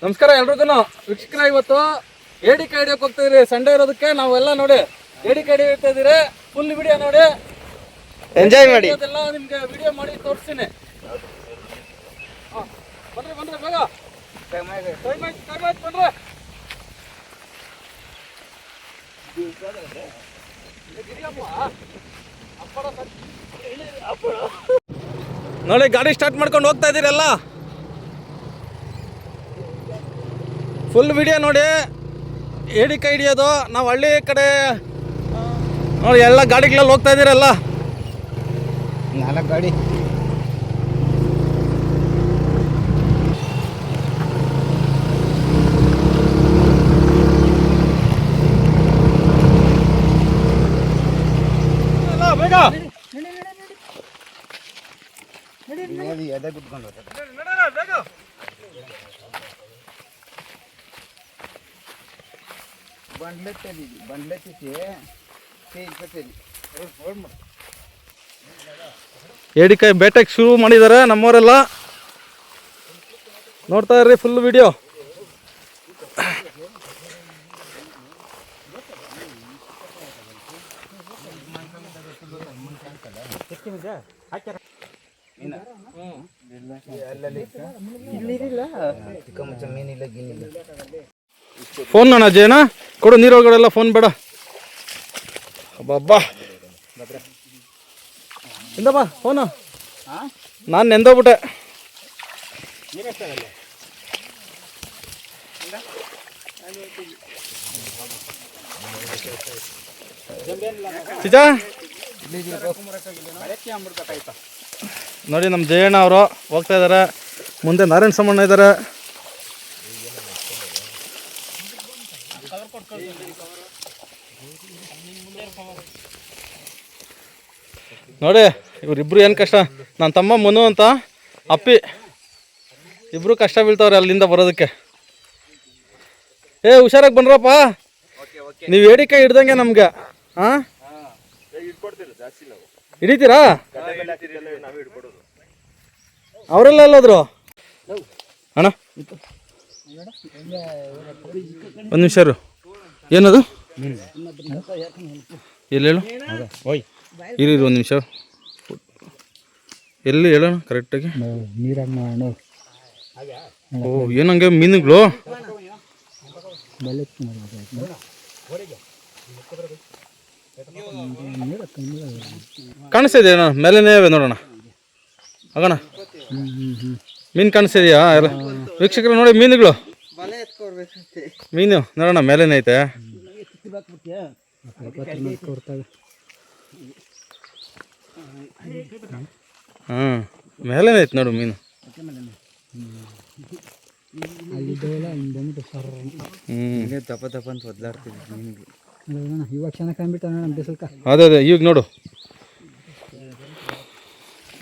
ನಮಸ್ಕಾರ ಎಲ್ರಿಗೂ ವೀಕ್ಷಕರ. ಇವತ್ತು ಏಡಿ ಕೈ ಹಿಡಿಯೋಕೆ ಹೋಗ್ತಿದ್ರಿ. ಸಂಡೇ ಇರೋದಕ್ಕೆ ನಾವೆಲ್ಲ ನೋಡಿ ಏಡಿ ಕೈ ಹಿಡಿತಾ ಇದೀರಿ. ಫುಲ್ ವಿಡಿಯೋ ನೋಡಿ ಎಂಜಾಯ್ ಮಾಡಿ. ಅದೆಲ್ಲ ನಿಮ್ಗೆ ವಿಡಿಯೋ ಮಾಡಿ ತೋರಿಸ್ತೀನಿ. ಬನ್ರಿ ಬನ್ರಿ ಬೇಗ ಬನ್ರಿ. ನೋಡಿ ಗಾಡಿ ಸ್ಟಾರ್ಟ್ ಮಾಡ್ಕೊಂಡು ಹೋಗ್ತಾ ಇದೀರಲ್ಲ, ಫುಲ್ ವಿಡಿಯೋ ನೋಡಿ. ಏಡಿ ಕೈ ಹಿಡಿಯೋದು ನಾವು ಹಳ್ಳಿ ಕಡೆ ನೋಡಿ, ಎಲ್ಲ ಗಾಡಿಗಳಲ್ಲಿ ಹೋಗ್ತಾ ಇದ್ದೀರಲ್ಲ. 4 ಗಾಡಿ ಬೇಗ ಎದೆ ಕುತ್ಕೊಂಡು ಬೇಗ. ಏಡಿಕಾಯಿ ಬೇಟೆಗೆ ಶುರು ಮಾಡಿದ್ದಾರೆ ನಮ್ಮವರೆಲ್ಲ. ನೋಡ್ತಾ ಇರ್ರಿ ಫುಲ್ ವಿಡಿಯೋ. ಫೋನ್ ಅಣ್ಣ ಜೇನ ಕೊಡು, ನೀರು ಒಳಗಡೆಲ್ಲ ಫೋನ್ ಬೇಡ. ಅಬ್ಬಾ ಇಂದಪ್ಪ ಫೋನು, ನಾನು ನೆಂದೋಗ್ಬಿಟ್ಟೆ. ಚಿಚಾ ನೋಡಿ, ನಮ್ಮ ಜಯಣ್ಣ ಅವರು ಹೋಗ್ತಾ ಇದ್ದಾರೆ. ಮುಂದೆ ನಾರಾಯಣ ಸಮಣ್ಣ ಇದ್ದಾರೆ. ನೋಡಿ ಇವರಿಬ್ರು ಏನು ಕಷ್ಟ. ನನ್ನ ತಮ್ಮ ಮನು ಅಂತ ಅಪ್ಪಿ ಇಬ್ರು ಕಷ್ಟ ಬೀಳ್ತಾವ್ರೆ ಅಲ್ಲಿಂದ ಬರೋದಕ್ಕೆ. ಹುಷಾರಾಗಿ ಬನ್ರಪ್ಪ. ನೀವು ಏಡಿಕಾಯಿ ಹಿಡ್ದಂಗೆ ನಮ್ಗೆ. ಹಾಂ ಹಿಡಿತೀರಾ? ಅವರೆಲ್ಲ ಎಲ್ಲೋದ್ರು ಅಣ್ಣ? ಒಂದು ನಿಮಿಷ ಇರು. ಏನದು ಎಲ್ಲಿ ಹೇಳು? ಇರಿ ಒಂದು ನಿಮಿಷ. ಎಲ್ಲಿ ಹೇಳೋಣ ಕರೆಕ್ಟಾಗಿ? ಓ ಏನಂಗೆ ಮೀನುಗಳು ಕಾಣಿಸ್ತಿದೆ ಅಣ್ಣ, ಮೇಲೆನೇ ನೋಡೋಣ. ಆಗೋಣ, ಮೀನು ಕಾಣಿಸ್ತಿದೆಯಾ? ಎಲ್ಲ ವೀಕ್ಷಕರು ನೋಡಿ ಮೀನುಗಳು, ಮೀನು ನೋಡೋಣ ಮೇಲೇನೆ ಐತೆ. ಹಾಂ ಮೇಲೇನೆ ಐತೆ ನೋಡು ಮೀನು. ಅದೇ ಅದೇ ಈಗ ನೋಡು.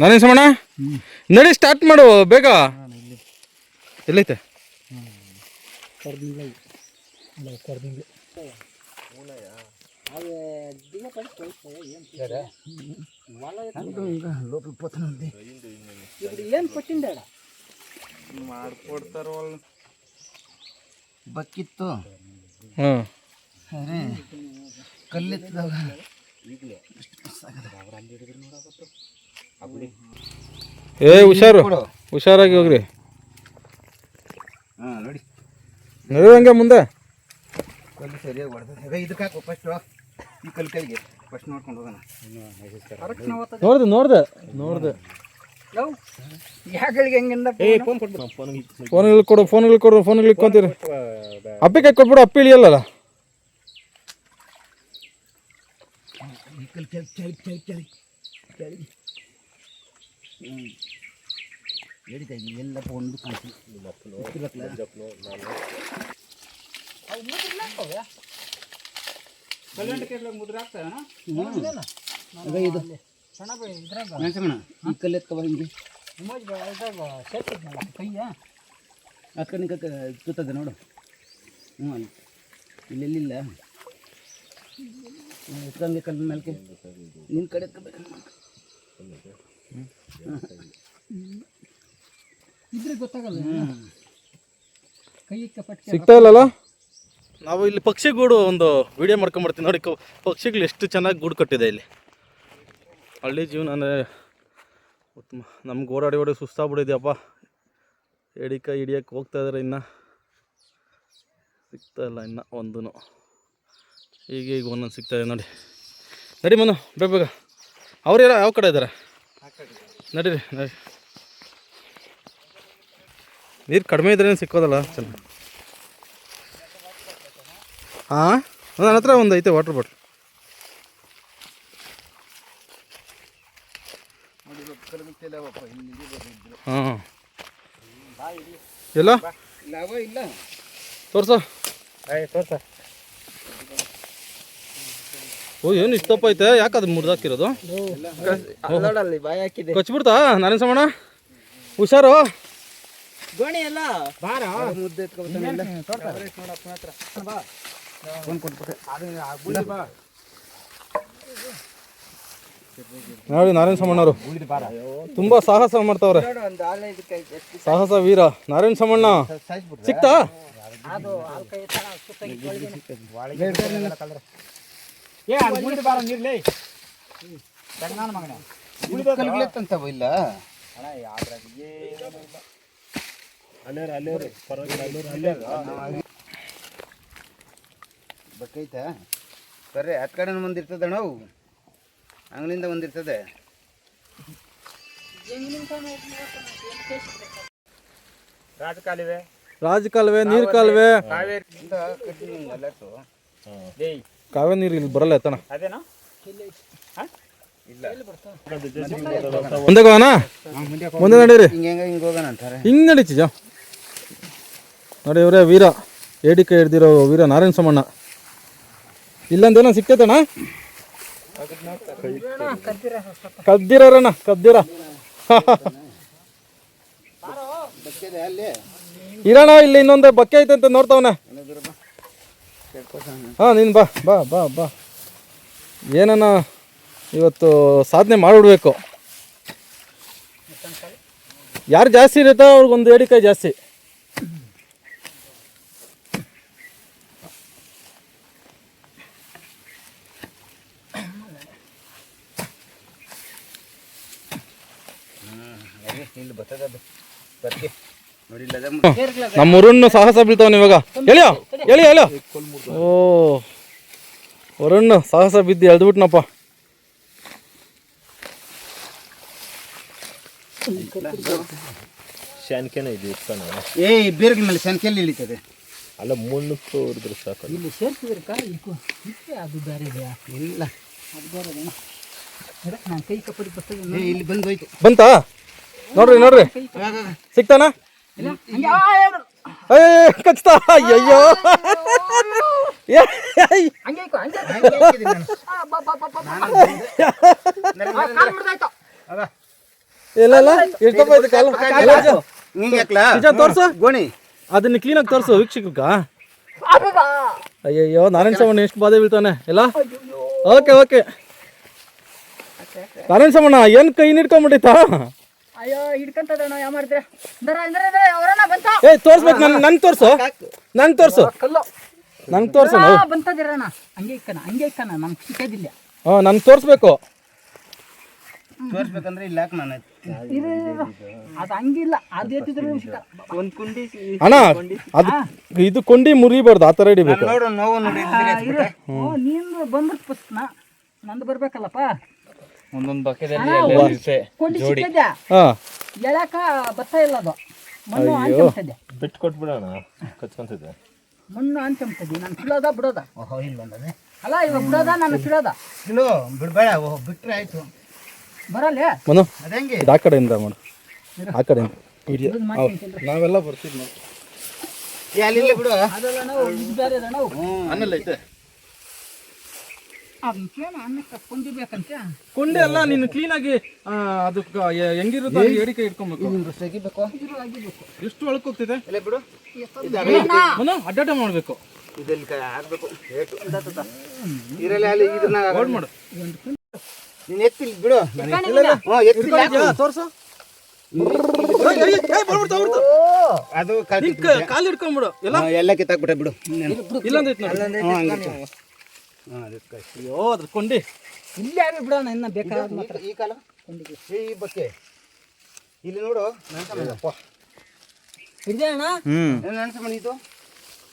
ನಾನೇನು ಸಮಣ ನಡಿ, ಸ್ಟಾರ್ಟ್ ಮಾಡು ಬೇಗ. ಎಲ್ಲೈತೆ? ಏನು ಕೊಟ್ಟಿಂದ ಮಾಡ್ಕೊಡ್ತಾರ ಬಕ್ಕಿತ್ತು. ಹಾಂ ಅರೆ ಕಲ್ಲಿತ್ತದಾಗ ಹುಷಾರು, ಹುಷಾರಾಗಿ ಹೋಗ್ರಿ. ಹಾಂ ನೋಡಿ ನಡೆದಂಗೆ ಮುಂದೆ ಕಲ್ಲು ಸರಿಯಾಗಿ ಹೊಡೆದ. ಇದಕ್ಕೆ ಹಾಕು ಫಸ್ಟು, ಈ ಕಲ್ಲು ಕೈಗೆ ಫಸ್ಟ್ ನೋಡ್ಕೊಂಡು ಹೋಗೋಣ. ನೋಡ್ದೆ ಯಾಗಳಿಗೆ ಹೆಂಗಿಂದ ಫೋನ್ಗಳು ಕೊಡು ಇಕ್ಕೊಂತೀರಿ. ಅಪ್ಪಿ ಕೈ ಕೊಟ್ಬಿಡು, ಅಪ್ಪಿ ಇಳಿಯಲ್ಲ. ಈ ಕಲ್ಲು ಕೆಳಗೆ ಎಡಿತಾಗಿ ಎಲ್ಲ ಒಂದು ಕಾಣಿಸಿ ಈ ಕಲ್ಲು ಎತ್ಕೊ ಹಿಂಗೆ ಆ ಕಡೆ ಕೂತದೆ ನೋಡು. ಹ್ಞೂ ಅಲ್ಲಿ ಇಲ್ಲೆಲ್ಲಿಲ್ಲ ಎತ್ಕೊಂಡೆ ಕಲ್ಲು ಮೇಲೆ ನಿನ್ನ ಕಡೆ ಎತ್ಕೋಬೇಕು. ಇದ್ರೆ ಗೊತ್ತಾಗಲ್ಲ. ಸಿಗ್ತಾ ಇಲ್ಲಲ್ಲ. ನಾವು ಇಲ್ಲಿ ಪಕ್ಷಿ ಗೂಡು ಒಂದು ವಿಡಿಯೋ ಮಾಡ್ಕೊಂಬರ್ತೀವಿ ನೋಡಿ. ಪಕ್ಷಿಗಳು ಎಷ್ಟು ಚೆನ್ನಾಗಿ ಗೂಡು ಕಟ್ಟಿದೆ ಇಲ್ಲಿ. ಹಳ್ಳಿ ಜೀವನ ಅಂದರೆ ಉತ್ತಮ. ನಮ್ಗೆ ಓಡಾಡಿ ಸುಸ್ತಾಗ್ಬಿಟ್ಟಿದ್ಯಪ್ಪ. ಎಡಿಕಾಯಿ ಹಿಡಿಯೋಕ್ಕೆ ಹೋಗ್ತಾ ಇದ್ದಾರೆ, ಇನ್ನು ಸಿಗ್ತಾ ಇಲ್ಲ ಇನ್ನು ಒಂದೂ. ಈಗ ಒಂದೊಂದು ಸಿಗ್ತಾಯಿದೆ ನೋಡಿ. ನಡಿ ಮನು ಬೇಗ. ಅವ್ರು ಯಾವ ಕಡೆ ಇದ್ದಾರೆ? ನಡೀರಿ ನಡಿ. ನೀರು ಕಡಿಮೆ ಇದ್ರೇನು ಸಿಕ್ಕೋದಲ್ಲ ಚೆನ್ನಾಗಿ. ಹಾಂ, ನನ್ನ ಹತ್ರ ಒಂದು ಐತೆ ವಾಟರ್ ಬಾಟ್ಲ್. ಹಾಂ, ಎಲ್ಲ ಇಲ್ಲ ತೋರ್ಸ. ಓ, ಏನು ಇಷ್ಟಪ್ಪ ಐತೆ? ಯಾಕೆ ಅದು ಮುರಿದಾಕಿರೋದು? ಕಚ್ಬಿಡ್ತಾ ನಾನೇನು ಸಮಣ? ಹುಷಾರು. ಗೋಣಿ ಎಲ್ಲ ಮುದ್ದೆ ನೋಡಿ ನಾರಾಯಣ ಸಮಣ್ಣವರು ತುಂಬಾ ಸಾಹಸ ಮಾಡ್ತಾವ್ರೆ. ಸಾಹಸ ವೀರ ನಾರಾಯಣ ಸಮಣ್ಣ. ಸಿಕ್ತಾ? ಇಲ್ಲ ಬಕ್ಕೈತಾ ಬರ್ರಿ. ಹತ್ತು ಕಡೆ ಒಂದಿರ್ತದೆ ನಾವು ಅಂಗಲಿಂದ ಒಂದಿರ್ತದೆ. ರಾಜಕಾಲುವೆ, ನೀರು ಕಾಲುವೆ, ಕಾವೇ ನೀರು ಇಲ್ಲಿ ಬರಲ್ಲ ಎತ್ತನ. ಮುಂದೆ ಹೋಗೋಣ, ಮುಂದೆ ನಡೀರಿ. ಹಿಂಗೆ ಹೋಗೋಣ ಅಂತಾರೆ. ಹಿಂಗೆ ನಡೀತಿಜ ನೋಡಿ. ಇವರೇ ವೀರ, ಏಡಿಕಾಯಿ ಹಿಡ್ದಿರೋ ವೀರ ನಾರಾಯಣ ಸಮಣ್ಣ. ಇಲ್ಲಂದೇನೋ ಸಿಕ್ತೈತಣ್ಣ? ಕದ್ದಿರಣ್ಣ, ಕದ್ದಿರ. ಇರೋಣ, ಇಲ್ಲಿ ಇನ್ನೊಂದು ಬಕ್ಕೆ ಐತೆ ಅಂತ ನೋಡ್ತಾವನೆ. ಹಾಂ, ನೀನು ಬಾ ಬಾ ಬಾ ಬಾ. ಏನನ್ನ ಇವತ್ತು ಸಾಧನೆ ಮಾಡಿಬಿಡ್ಬೇಕು. ಯಾರು ಜಾಸ್ತಿ ಇರುತ್ತೋ ಅವ್ರಿಗೊಂದು ಏಡಿಕಾಯಿ ಜಾಸ್ತಿ. ನಮ್ಮ ವರುಣ್ ಸಾಹಸ ಬೀಳ್ತಾವನ್ ಇವಾಗ. ಎಳಿಯೋ ಎಳಿಯೋ ಎಳಿಯೋ. ಓ, ವರುಣ್ ಸಾಹಸ ಬಿದ್ದು ಎಳ್ದ್ಬಿಟ್ನಪ್ಪ. ಶಾನ್ಕೆನ ಇದು ಇರ್ತಾನೆ. ಬೇರ್ಗಳ ಮೇಲೆ ಶಾನ್ಕೆಲ್ಲಿ ಇಳಿತದೆ. ಅಲ್ಲ, ಮಣ್ಣು ತೋರಿದ್ರೆ ಸಾಕು. ಇಲ್ಲಿ ಸೇರ್ಸಿದ್ರೆ ಅದು ಬೇರೆ ಇದೆಯಾ? ಇಲ್ಲ, ಅದು ಬೇರೆ ನಾನು ಕೈ ಕಪ್ಪಡಿ ಬರ್ತದೆ. ಇಲ್ಲಿ ಬಂದು ಹೋಯ್ತು. ಬಂತಾ? ನೋಡ್ರಿ ನೋಡ್ರಿ, ಸಿಕ್ತಾನ? ಕಚ್ತಾ? ಅಯ್ಯಯ್ಯೋ, ಇಲ್ಲ ಎಷ್ಟಪ್ಪ ಐತೆ ಕಾಲು? ತೋರ್ಸು ಗೋಣಿ, ಅದನ್ನ ಕ್ಲೀನಾಗಿ ತೋರ್ಸು ವೀಕ್ಷಕ. ಅಯ್ಯಯ್ಯೋ, ನಾರಾಯಣ ಸಮಣ್ಣ ಎಷ್ಟು ಬಾಧೆ ಬೀಳ್ತಾನೆ ಎಲ್ಲ. Okay okay. ನಾರಾಯಣ ಸಮಣ್ಣ ಏನು ಕೈ ನಿಡ್ಕೊಂಡ್ಬಿಟ್ಟಿತ್ತಾ? ಅಯ್ಯೋ, ಹಿಡ್ಕಂತದಣ್ಣ, ಯಾವ ಮಾಡಿದ್ರೆ ತೋರ್ಸ್ಬೇಕು. ನನ್ ತೋರ್ಸು, ನನ್ ತೋರ್ಸು, ನಂಗೆ ತೋರ್ಸು. ಬಂತದಿರಣ್ಣ, ಹಂಗೆ ಇಕ್ಕಣ, ಹಂಗೆ ಇಕ್ಕಣ, ನಮ್ಗೆ ಸಿಕ್ಕೋದಿಲ್ಲ. ಹಾಂ, ನನ್ಗೆ ತೋರಿಸ್ಬೇಕು. ತೋರ್ಸ್ಬೇಕಂದ್ರೆ ಇಲ್ಲ ನಾನು ಅದು ಹಂಗಿಲ್ಲ, ಅದು ಎತ್ತಿದ್ರು ಒಂದು ಕುಂಡಿ ಅಣ್ಣ, ಅದು ಇದು ಕೊಂಡಿ ಮುರಿಬಾರ್ದು, ಆ ಥರ ಹಿಡಿಬೇಕು. ನೋಡು, ನೋವು ನೋಡಿ. ನೀನು ಬಂದ್ರೆ ಪುಸ್ತನ ನಂದು ಬರ್ಬೇಕಲ್ಲಪ್ಪ. ಒಂದೊಂದು ಕೊಂಡಿ ಸಿಕ್ಕಿದ್ಯಾ? ಎಳಕ ಬತ್ತ ಇಲ್ಲ, ಅದು ಮಣ್ಣು ಅಂಚಂತದೆ. ಬಿಟ್ಟು ಕೊಟ್ಬಿಡೋಣ, ಕಚ್ಕೊಂತಿದ್ದೆ. ಮಣ್ಣು ಅಂಚಂತದೆ. ನಾನು ಬಿಡೋದ ಬಿಡೋದ? ಅಲ್ಲ, ಇವಾಗ ಬಿಡೋದ, ನಾನು ಬಿಡೋದ. ಬಿಡ್ಬೇಡ, ಬಿಟ್ರೆ ಆಯ್ತು. ಬರಲ್ಲ ಮನು, ಅದಂಗೆ ಇದು ಆ ಕಡೆಯಿಂದ ಮಾಡು, ಆ ಕಡೆಯಿಂದ. ನಾವೆಲ್ಲ ಬರ್ತೀವಿ ನೋಡಿ. ಅಲ್ಲಿಲ್ಲ ಬಿಡು. ಅದಲ್ಲ ನಾವು ಇದು ಬೇರೆ ಅದ ನಾವು. ಅನ್ನಲ್ಲ ಐತೆ ಅದಕ್ಕೇನು ಅನ್ನ ಕಟ್ಕೊಂಡಿರ್ಬೇಕಂತ. ಕೊಂಡೆ ಅಲ್ಲ, ನೀನು ಕ್ಲೀನಾಗಿ ಅದಕ್ಕೆ ಹೆಂಗಿರುತ್ತೆ ಏಡಿಕೆ ಇಟ್ಕೊಬೇಕು. ಎಷ್ಟು ಒಳಕ್ಕೆ ಹೋಗ್ತಿದೆ ಬಿಡು. ಮನು, ಅಡ್ಡಾಟ ಮಾಡಬೇಕು. ಇದೆಲ್ಲಿ ಹಾಕ್ಬೇಕು. ಇರಲ್ಲ, ಅಲ್ಲಿ ಇದನ್ನ ಮಾಡು. ನೀನು ಎತ್ತಿಲ್ಲ ಬಿಡು. ತೋರ್ಸು. ಅದು ಕಾಲು ಹಿಡ್ಕೊಂಬಿಡು ಎಲ್ಲ ಎಲ್ಲ ಕಿತ್ತಾಕ್ಬಿಟ್ಟೆ ಬಿಡು. ಇಲ್ಲೊಂದು ಐತೆ ನೋಡಿ. ಅಯ್ಯೋ ಅದ್ರ ಕೊಂಡಿ ಇಲ್ಲೇ ಯಾರು ಬಿಡೋಣ ಇನ್ನ ಬೇಕಾದ ಮಾತ್ರ ಈ ಕಾಲ ಈ ಬಕ್ಕೆ ಇಲ್ಲಿ ನೋಡು ನೆನ್ಸಪ್ಪ. ಇದೆ ಅಣ್ಣ ನೆನ್ಸಮ್ಮ ಇದು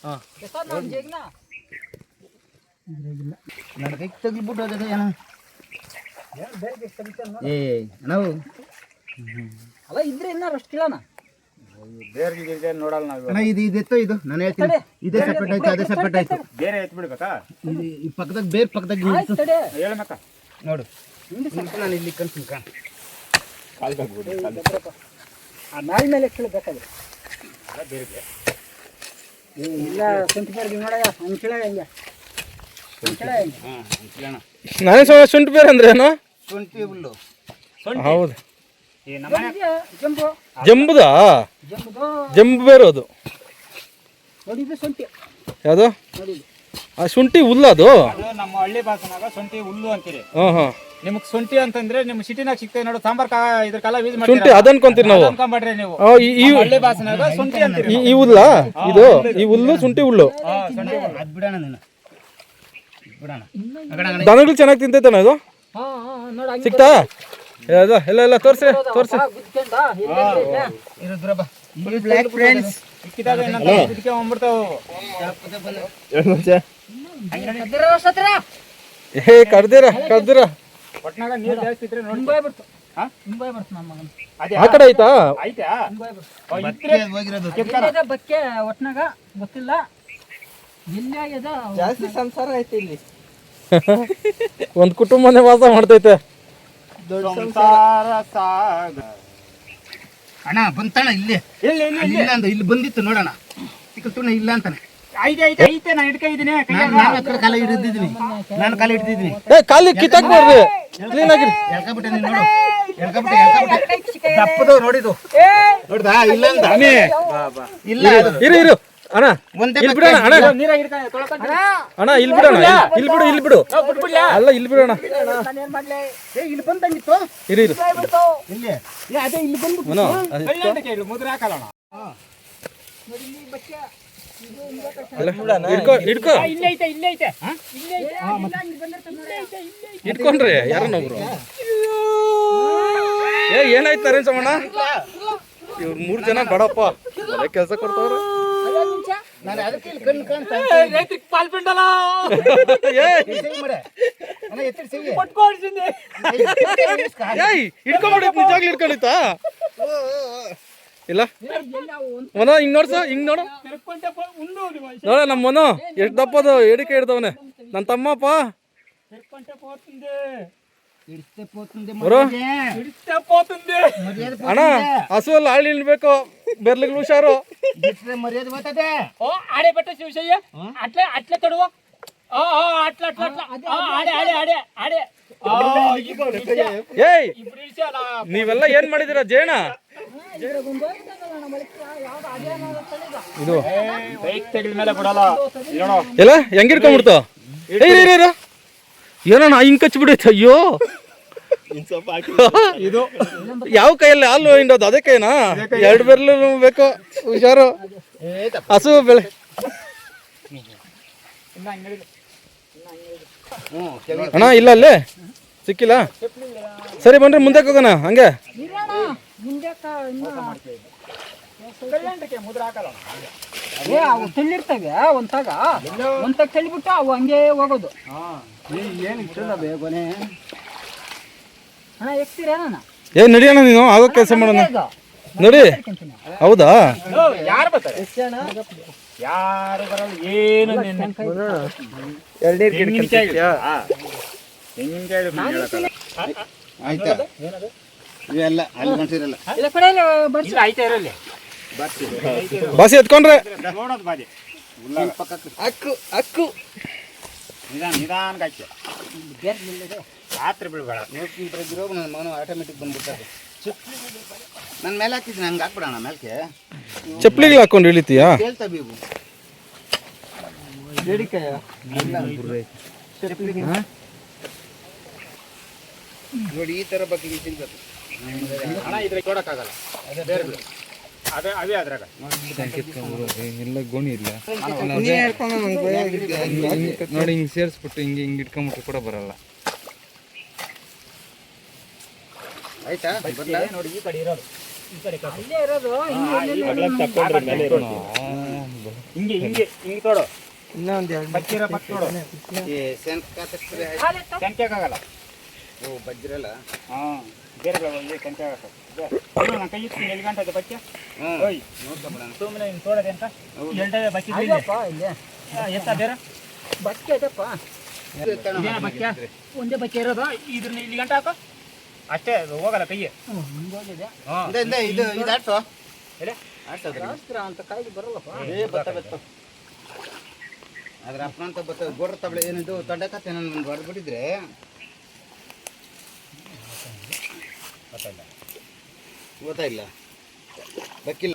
ಹಾಂ ಎಷ್ಟೊತ್ತು ನಾವು ಜೇಗ್ನ ನನ್ನ ಕೈ ತೆಗಿಬಿಟ್ಟು ಹೋಗಿದೆ ಏನೋ. ಏ ನಾವು ಅಲ್ಲ ಇದ್ರೆ ಇನ್ನ ರಸ್ಟ್ ಇಲ್ಲಣ್ಣ. ಬೇರೆ ನೋಡಲ್ಲ ನಾವು. ಅಣ್ಣ ಇದು ಇದೆತ್ತೋ ಇದು ನಾನು ಹೇಳ್ತೀನಿ. ಇದೇ ಸಪ್ರೇಟ್ ಆಯ್ತು ಅದೇ ಸಪ್ರೇಟ್ ಆಯ್ತು. ಬೇರೆ ಎತ್ತು ಬಿಡ್ಬೇಕಾ? ಇದು ಈ ಪಕ್ಕದಾಗ ಬೇರೆ ಪಕ್ಕದಾಗ ಆಯ್ತು ತಡೆ. ಹೇಳ್ಬೇಕಾ? ನೋಡು ನಾನು ಇಲ್ಲಿ ಕನ್ಸಿನ್ ಕಾ ಆ ಮ್ಯಾಲ ಮೇಲೆ ಕೇಳಬೇಕಾದ್ರೆ ಇಲ್ಲ ಶುಂಠಿ ಬೇರೆ ನೋಡಯ್ಯ ಅಂಕಿಳ ಹೆಂಗೆ ಅಂಕಿಳ ಹೆಂಗೆ ಹಾಂ ನಾನೇ ಶುಂಠಿ ಬೇರೆ ಅಂದ್ರೆ ಏನು? ಶುಂಠಿ ಹುಲ್ಲು. ಹೌದು ಜಂಬು ಜಂಬುದಾ? ಜಂಬುದು ಜಂಬು ಬೇರೆ ಅದು ನೋಡಿದ್ದು ಶುಂಠಿ ಯಾವುದು? ನೋಡಿದ್ದು ಆ ಶುಂಠಿ ಹುಲ್ಲ ಅದು? ನಮ್ಮ ಹಳ್ಳಿ ಭಾಷೆನಾಗ ಶುಂಠಿ ಹುಲ್ಲು ಅಂತೀರಿ. ಹಾಂ ಹಾಂ. ನಿಮ್ಗೆ ಶುಂಠಿ ಅಂತಂದ್ರೆ ನಿಮ್ ಸಿಟಿನಾಗ ಸಿಗ್ತೇವೆ ನೋಡು ಸಾಂಬಾರ್ ಇದಕ್ಕೆಲ್ಲ ಯೂಸ್ ಶುಂಠಿ ಮಾಡ್ತೀರಾ ಅದನ್ಕೊಂತೀರಿ ನಾವು. ಅನ್ಕೊಂಡ್ಬಿಡ್ರಿ ನೀವು. ಆ, ನಮ್ಮ ಹಳ್ಳಿ ಭಾಷೆನಾಗ ಶುಂಠಿ ಅಂತೀರಿ. ಈ ಹುಲ್ಲ ಇದು? ಈ ಹುಲ್ಲು ಶುಂಠಿ ಹುಲ್ಲು ಅದು ಬಿಡೋಣ ನೀನು ಬಿಡೋಣ. ದನಗಳು ಚೆನ್ನಾಗಿ ತಿಂತೈತಾನ ಇದು? ಹಾ ಹಾ ನೋಡ ಹಂಗೆ ಸಿಕ್ತಾ? ಎಲ್ಲ ಎಲ್ಲ ಎಲ್ಲ ತೋರಿಸಿ ತೋರಿಸಿ. ಗುದ್ಕೊಂಡ ಎಲ್ಲೆಲ್ಲ ಇರುದ್ರ ಬಾ ಬ್ಲ್ಯಾಕ್ ಫ್ರೆಂಡ್ಸ್ ಸಿಕ್ಕಿದಾಗ ಇನ್ನೊಂದು ಇದಕ್ಕೆ ಹೋಗ್ಬಿಡ್ತಾವು. ಕದ್ದಿರ ಸತ್ರ ಏ ಕರ್ದಿರ ಕರ್ದಿರ ಒಟ್ನಾಗ ನೀರು ಜಾಸ್ತಿ ಇದ್ರೆ ನೋಡಿ. ಮುಂಬೈ ಬಿಡ್ತು ಹಾ? ಮುಂಬೈ ಬಿಡ್ತು ನಮ್ಮ ಮಗನ ಅದೇ ಆ ಕಡೆ ಆಯ್ತಾ? ಆಯ್ತಾ? ಮುಂಬೈ ಬಿಡ್ತು ಹೋಗಿರೋದು ಎಲ್ಲಿದೆ ಬಕ್ಕೆ ಒಟ್ನಾಗ ಗೊತ್ತಿಲ್ಲ ಎಲ್ಲಿ ಆಗ್ಯದ ಜಾಸ್ತಿ ಸಂಸಾರ ಐತಿ ಇಲ್ಲಿ ಒಂದು ಕುಟುಂಬನೇ ವಾಸ ಮಾಡ್ತೈತೆ. ಸಂಸಾರ ಸಾಗ ಅಣ್ಣ ಬಂತಣ್ಣ ಇಲ್ಲಿ ಇಲ್ಲಿ ಅಲ್ಲಿ ಇಲ್ಲ ಅಂತ ಇಲ್ಲಿ ಬಂದಿತ್ತು ನೋಡೋಣ ಸಿಕ್ಕಲ್ತು ಇಲ್ಲ ಅಂತಾನೆ. ಐತೆ ಐತೆ ಐತೆ ನಾನು ಹಿಡ್ಕೊಂಡಿದ್ದೀನಿ ನಾನು ಆ ಕಡೆ ಕಾಲ ಹಿಡಿದಿದ್ದೀನಿ ನಾನು ಕಾಲ ಹಿಡಿದಿದ್ದೀನಿ ಏ ಕಾಲಿ ಕಿತ್ತಾಕ್ಬಾರ್ದು ಕ್ಲೀನ್ ಆಗಿ ಎಳ್ಕೊಬಿಟ್ಟೆ ನೀನು ನೋಡು ಎಳ್ಕೊಬಿಟ್ಟೆ ದಪ್ಪದು ನೋಡಿದು ನೋಡ್ದಾ ಇಲ್ಲ ಅಂತ ಇಲ್ಲ ಅದು. ಇರು ಇರು ಅಣ್ಣ ಒಂದೇ ಇಲ್ಲಿ ಬಿಡೋಣ ಅಣ್ಣ ನೀರಾಗ ಹಿಡ್ಕೊಂಡು ತೊಳ್ಕೊಂಡು ಅಣ್ಣ ಇಲ್ಲಿ ಬಿಡೋಣ ಇಲ್ಲಿ ಬಿಡು ಇಲ್ಲಿ ಬಿಡು ಅಲ್ಲ ಇಲ್ಲಿ ಬಿಡೋಣ ಏ ಇಲ್ಲಿ ಬಂದಂಗಿತ್ತು ಇರು ಇರು ಇಲ್ಲಿ ಏ ಅದೇ ಇಲ್ಲಿ ಬಂದು ಮನೋ ಕೈಲಾಂಟಕ್ಕೆ ಇಲ್ಲಿ ಮುದ್ರೆ ಹಾಕಲ್ಲ ಹಿಡ್ಕೊ ಹಿಡ್ಕೊ ಇಲ್ಲೇ ಐತೆ ಇಲ್ಲೇ ಐತೆ ಇಟ್ಕೊಂಡ್ರಿ ಯಾರನ್ನೊಬ್ರು ಏ ಏನಾಯ್ತು ನರೇನ್ ಸಮಣ್ಣ ಇವ್ರು 3 ಜನ ಬಡಪ್ಪ ಒಳ್ಳೆ ಕೆಲಸ ಕೊಡ್ತಾವ್ರೆ. ನಾನು ಅದಕ್ಕೆ ಇಲ್ಲಿ ಕಣ್ಣು ಕಾಣ್ತಾ ರೈತರಿಗೆ ಪಾಲ್ ಪಿಂಡಲ್ಲ ಏ ಅಣ್ಣ ಎತ್ತಿರ ಸಿಗಿ ಕೊಟ್ಕೊಳ್ಸಿದ್ದೆ ಏಯ್ ಹಿಡ್ಕೊಂಬಿಡಿ ನಿಜವಾಗ್ಲೂ ಹಿಡ್ಕೊಂಡಿತ್ತಾ ಇಲ್ಲ ಮನೋ ಹಿಂಗ್ ನೋಡ್ಸ ಹಿಂಗ್ ನೋಡು ನೋಡ ನಮ್ಮ ಮನೋ ಎಷ್ಟು ದಪ್ಪದು ಎಡಿಕೆ ಹಿಡ್ದವನೆ ನನ್ನ ತಮ್ಮಪ್ಪ ಬರೋ ಅಣ್ಣ ಹಸುವಲ್ಲಿ ಹಾಳು ನಿಲ್ಬೇಕು ಬೆರ್ಲಿಗೆ ಹುಷಾರು. ಮರ್ಯಾದೆ ಬರ್ತದೆ ಓ ಆಡೆ ಬೆಟ್ಟ ಶಿವಶಯ್ಯ ಅಟ್ಲೆ ಅಟ್ಲೆ ತೊಡುವ ಅಟ್ಲ ಅಟ್ಲ ಅಟ್ಲ ಆಡೆ ಆಡೆ ಆಡೆ ಆಡೆ ಏಯ್ ಇಬ್ರು ಇಳಿಸಲ್ಲ ನೀವೆಲ್ಲ ಏನ್ ಮಾಡಿದೀರ ಜೇಣ ಇದು ಬೈಕ್ ತೆಗಿದ ಮೇಲೆ ಬಿಡಲ್ಲ ನೋಡು ಎಲ್ಲ ಹೆಂಗ್ ಹಿಡ್ಕೊಂಡ್ಬಿಡ್ತು ಏನೋ ನಾ ಹಿಂಗ್ ಕಚ್ಬಿಡೈತೆ ಅಯ್ಯೋ ಇದು ಯಾವ ಕೈಯಲ್ಲಿ ಹಾಲು ಹಿಂಡೋದು ಅದೇ ಕೈನಾ 2 ಬೆರ್ಲು ಬೇಕು ಹುಷಾರು ಹಸು ಬೆಳೆ ಅಣ್ಣ ಇಲ್ಲ ಅಲ್ಲೇ ಸಿಕ್ಕಿಲ್ಲ ಸರಿ ಬನ್ರಿ ಮುಂದಕ್ಕೆ ಹೋಗೋಣ ಹಂಗೆ ಕೈಲಾಂಟಕ್ಕೆ ಮುದ್ರೆ ಹಾಕಲ್ಲ ಏ ಅವು ತಳ್ಳಿರ್ತವೆ ಒಂತಾಗ ತಳ್ಳಿಬಿಟ್ಟು ಅವು ಹಂಗೆ ಹೋಗೋದು ಏನು ಇರ್ತದ ಬೇಗನೆ ಅಣ್ಣ ಎಕ್ತೀರೇನ ಏ ನಡಿಯೋಣ ನೀನು ಆಗೋ ಕೆಲಸ ಮಾಡೋಣ ನೋಡಿ ಹೌದಾ ಯಾರು ಬರ್ತಾರೆ ಯಾರು ಬರಲ್ಲ ಏನು ಆಯ್ತಾ ಇವೆಲ್ಲ ಅಲ್ಲಿ ಮನುಷ್ಯರಲ್ಲ ಇಲ್ಲ ಕಡೆಯಲ್ಲಿ ಬರ್ಸಿ ಆಯ್ತಾ ಇರಲಿ ಬಾಸಿ ಎತ್ಕೊಂಡ್ರೆ ನೋಡೋದು ಬಾದಿ ಅಕ್ಕು ಅಕ್ಕು ನಿಧಾನ ನಿಧಾನಕ್ಕೆ ಹಾಕಿ ರಾತ್ರಿ ಬೀಳ್ಬೇಡ ಇರೋ ನನ್ನ ಮಗನು ಆಟೋಮೆಟಿಕ್ ಬಂದ್ಬಿಡ್ತಾರೆ ನನ್ನ ಮೇಲೆ ಹಾಕಿದ್ದೀನಿ ಹಂಗೆ ಹಾಕ್ಬಿಡೋಣ ಮೇಲ್ಕೆ ಚಪ್ಪಲಿಗಳು ಹಾಕೊಂಡು ಇಳಿತೀಯಾ ಕೇಳ್ತಾ ಬೀಗು ನೋಡಿ ಈ ಥರ ಬಗ್ಗೆ ತಿನ್ಬೇಕು ಹಣ ಇದ್ರೆ ಕೊಡಕ್ಕಾಗಲ್ಲ ಬೇರೆ ಅವೇ ಅದ್ರಾಗ ಎಲ್ಲ ಗೋಣಿ ಇಲ್ಲ ನೋಡಿ ಹಿಂಗೆ ಸೇರಿಸ್ಬಿಟ್ಟು ಹಿಂಗೆ ಇಟ್ಕೊಂಬಿಟ್ರು ಕೂಡ ಬರಲ್ಲ. ಆಯ್ತಾ ನೋಡಿ ಈ ಕಡೆ ಇರೋದು ಈ ಕಡೆ ಇಲ್ಲೇ ಇರೋದು ಹಿಂಗೆ ಹಿಂಗೆ ಹಿಂಗೆ ತೋಡು ಬಚ್ಚಿರ ಪಟ್ಟು ನೋಡು ಕೆಂಚಾಗಲ್ಲ. ಓ ಬಜ್ಜಿರಲ್ಲ. ಹಾಂ ಬೇರೆ ಕೆಂಚ ನಾನು ಕೈ ಇತ್ತು 7 ಗಂಟೆ ಅದು ಬಚ್ಚ ಓಯ್ ಸುಮ್ಮನೆ ಹಿಂಗೆ ತೋಡದೆ ಅಂತ 2 ಬಚ್ಚಿ ಇಲ್ಲೇ ಎತ್ತ ಬೇರೆ ಬಕ್ಕೆ ಐತಪ್ಪ. ಬಚ್ಚ ಒಂದೇ ಬಚ್ಚ ಇರೋದು ಇದ್ರನ್ನ ಇಲ್ಲಿ ಗಂಟೆ ಹಾಕೋ ಅಷ್ಟೇ ಅದು ಹೋಗಲ್ಲ ಕೈಗೆ ಹಿಂಗೋಗಿದೆ ಇದು ಆಟೋ ಶಾಸ್ತ್ರ ಅಂತ ಕಾಯಿಗೆ ಬರಲ್ಲಪ್ಪ. ಅದ್ರ ಅಪ್ಪ ಅಂತ ಬತ್ತ ಗೋಡ್ರ ತಬಳೆ ಏನಿದು ತೊಂಡಕತ್ತೆ ನಾನು ಹೊಡೆದ್ಬಿಟ್ಟಿದ್ರೆ ಗೊತ್ತಾಯಿಲ್ಲ ಬಕ್ಕಿಲ್ಲ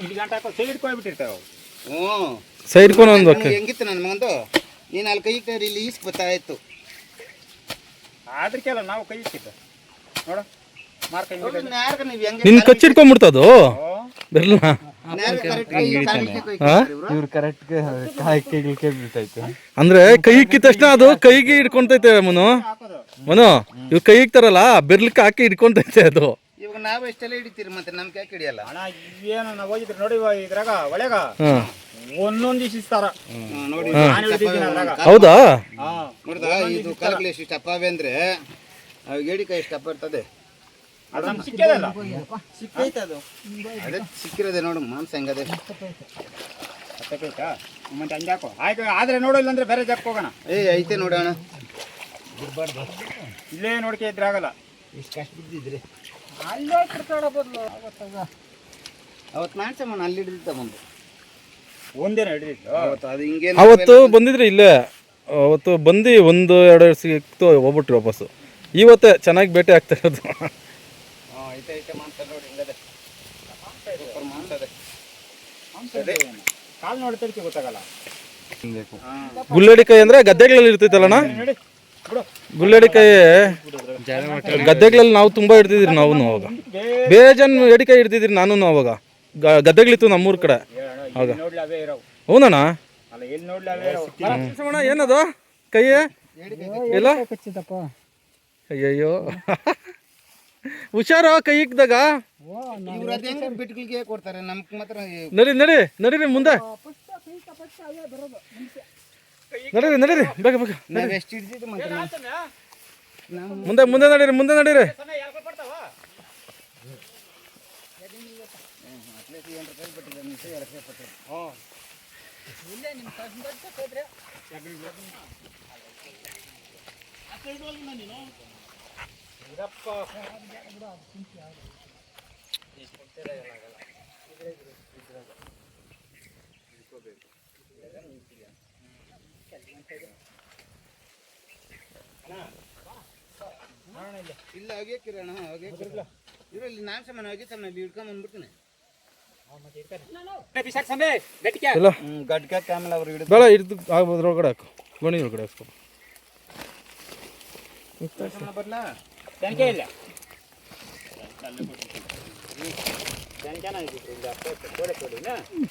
ಇಲ್ಲಿ ಗಂಟೆ ಹಾಕೋ ಸೈಡ್ ಇಟ್ಕೊಂಡ್ಬಿಟ್ಟಿರ್ತಾವೆ ಅವು. ಹ್ಞೂ ಸೈಡ್ ಒಂದು ಹೆಂಗಿತ್ತು ನನ್ನ ಮಗಂದು ನೀನು ಅಲ್ಲಿ ಕೈ ಇಟ್ಟರೆ ಇಲ್ಲಿ ಈಸ್ಕ್ ಬರ್ತಾ ಇತ್ತು. ಅದಕ್ಕೆಲ್ಲ ನಾವು ಕೈ ಇಟ್ಟಿತ್ತು ನೋಡು ಮಾರ್ಕ ಯಾರ್ಗ ನೀವು ಹೆಂಗೆ ನಿನ್ ಕಚ್ಚಿಟ್ಕೊಂಡ್ಬಿಡ್ತದು ಬರಲ್ಲ. ಇವ್ರು ಕರೆಕ್ಟ್ ಕೈಗೆ ಬಿಡ್ತೈತೆ. ಅಂದ್ರೆ ಕೈ ಇಕ್ಕಿದ ತಕ್ಷಣ ಅದು ಕೈಗೆ ಹಿಡ್ಕೊಂತೈತೆ ಮನು ಇವ್ ಕೈ ಇಕ್ತಾರಲ್ಲ ಬೆರ್ಲಿಕ್ಕೆ ಹಾಕಿ ಹಿಡ್ಕೊಂತೈತೆ ಅದು. ಇವಾಗ ನಾವು ಎಷ್ಟೆಲ್ಲ ಹಿಡಿತೀರಿ ಮತ್ತೆ ನಮ್ಗೆ ಯಾಕೆ ಹಿಡಿಯಲ್ಲ? ಅಣ್ಣ ಏನು ನಾವು ಹೋಗಿದ್ರೆ ನೋಡಿ ಇದ್ರಾಗ ಒಳಗ ಹಾ ಒಂದೊಂದು ಇಷ್ಟಾರ ನೋಡಿ ನಾನು ಹಿಡಿದಿದ್ದೀನಿ ಅದ್ರಾಗ. ಹೌದಾ? ನೋಡ್ದ ಇದು ಕಾಲಗಳು ಎಷ್ಟು ಟಪ್ಪ ಅವೆ ಅಂದ್ರೆ ಏಡಿಕಾಯಿ ಎಷ್ಟು ಟಪ್ಪ ಇರ್ತದೆ. ಅದು ನಮ್ಗೆ ಸಿಕ್ಕದಲ್ಲ ಅದೇ ಸಿಕ್ಕಿರೋದೆ ನೋಡು ಮಾಂಸ ಹೆಂಗದೆ. ಬೇಕಾ ಮತ್ತೆ ಹಂಗೆ ಹಾಕೋ ಆಯ್ತು ಆದ್ರೆ ನೋಡು ಇಲ್ಲಾಂದ್ರೆ ಬೇರೆ ಜಾಕ್ ಹೋಗೋಣ. ಐತೆ ನೋಡೋಣ ಇಲ್ಲೇ ನೋಡ್ಕೆ ಇದ್ರೆ ಆಗಲ್ಲ. ಇಷ್ಟು ಕಷ್ಟ ಬಿದ್ದಿದ್ರಿ ಅಲ್ಲೇ ಕಿರ್ತಾಡೋ ಬದಲು ಅವತ್ತು ಮಾಂಸಮ್ಮನ ಅಲ್ಲಿ ಹಿಡಿದಿದ್ದ ಬಂದು ಒಂದೇನ ಹಿಡಿದಿತ್ತು ಅವತ್ತು ಅದು ಹಿಂಗೆ ಅವತ್ತು ಬಂದಿದ್ರೆ ಇಲ್ಲೇ ಅವತ್ತು ಬಂದು 1-2 ಸಿಕ್ತು ಹೋಗ್ಬಿಟ್ರಿ ವಾಪಸ್ಸು. ಇವತ್ತೇ ಚೆನ್ನಾಗಿ ಬೇಟೆ ಆಗ್ತಾ ಇರೋದು. ಐತೆ ಮಾಂಸ ನೋಡಿ ಹಿಂಗದೆ ಮಾಂಸ ಅದೇ ಕಾಲು ನೋಡಿ ತಡಿಕೆ ಗೊತ್ತಾಗಲ್ಲ. ಗುಲ್ಲೆಡಿಕಾಯಿ ಅಂದ್ರೆ ಗದ್ದೆಗಳಲ್ಲಿ ಇರ್ತೈತಲ್ಲಣ್ಣ ನೋಡಿ ಬಿಡು ಗುಲ್ಲೆಡಿಕಾಯಿ ಗದ್ದೆಗಳಲ್ಲಿ ನಾವು ತುಂಬಾ ಹಿಡ್ತಿದ್ರಿ ನಾವು ಅವಾಗ ಬೇಜನ್ ಎಡಿಕಾಯಿ ಹಿಡ್ತಿದ್ರಿ ನಾನು ಅವಾಗ ಗದ್ದೆಗಳಿತ್ತು ನಮ್ಮೂರ್ ಕಡೆ ಆಗ. ನೋಡ್ಲಿ ಅವೇ ಇರೋವು ಹೌದಣ್ಣ? ಅಲ್ಲ ಎಲ್ಲಿ ನೋಡ್ಲಿ ಅವೇ ಇರೋವು. ಏನದು ಕೈ ಇಲ್ಲ ಕಚ್ಚಿದಪ್ಪ. ಅಯ್ಯಯ್ಯೋ ಹುಷಾರು ಕೈ ಇಕ್ದಾಗ. ಇವ್ರು ಅದೇ ಹೆಂಗೆ ಬಿಟ್ಗಳಿಗೆ ಕೊಡ್ತಾರೆ ನಮ್ಗೆ ಮಾತ್ರ ನಡೀರಿ ಮುಂದೆ ನಡೀರಿ ಬೇಗ ಬೇಗ ನಾವು ಎಷ್ಟು ಹಿಡಿದಿದ್ದು ಮತ್ತೆ ಮುಂದೆ ನಡೀರಿ ಇಲ್ಲ ಹೋಗ್ಯಾಕಿರೋಣ ಇರಲ್ಲಿ ನಾನು ಸಮಾನ ಹೋಗಿತ್ತಲ್ಲ ಅಲ್ಲಿ ಹಿಡ್ಕೊಂಡ್ ಬಂದ್ಬಿಡ್ತೀನಿ. ಇಲ್ಲ ಗಡ್ಕ ಆಮೇಲೆ ಅವ್ರು ಹಿಡಿದು ಬೇಡ ಹಿಡಿದು ಅದ್ರೊಳಗಡೆ ಹಾಕು ಗೋಣಿ ಒಳಗಡೆ ಹಾಕ್ಸ್ಕೊ. ಬರ್ಲಾ ತೆಂಕೆ ಇಲ್ಲ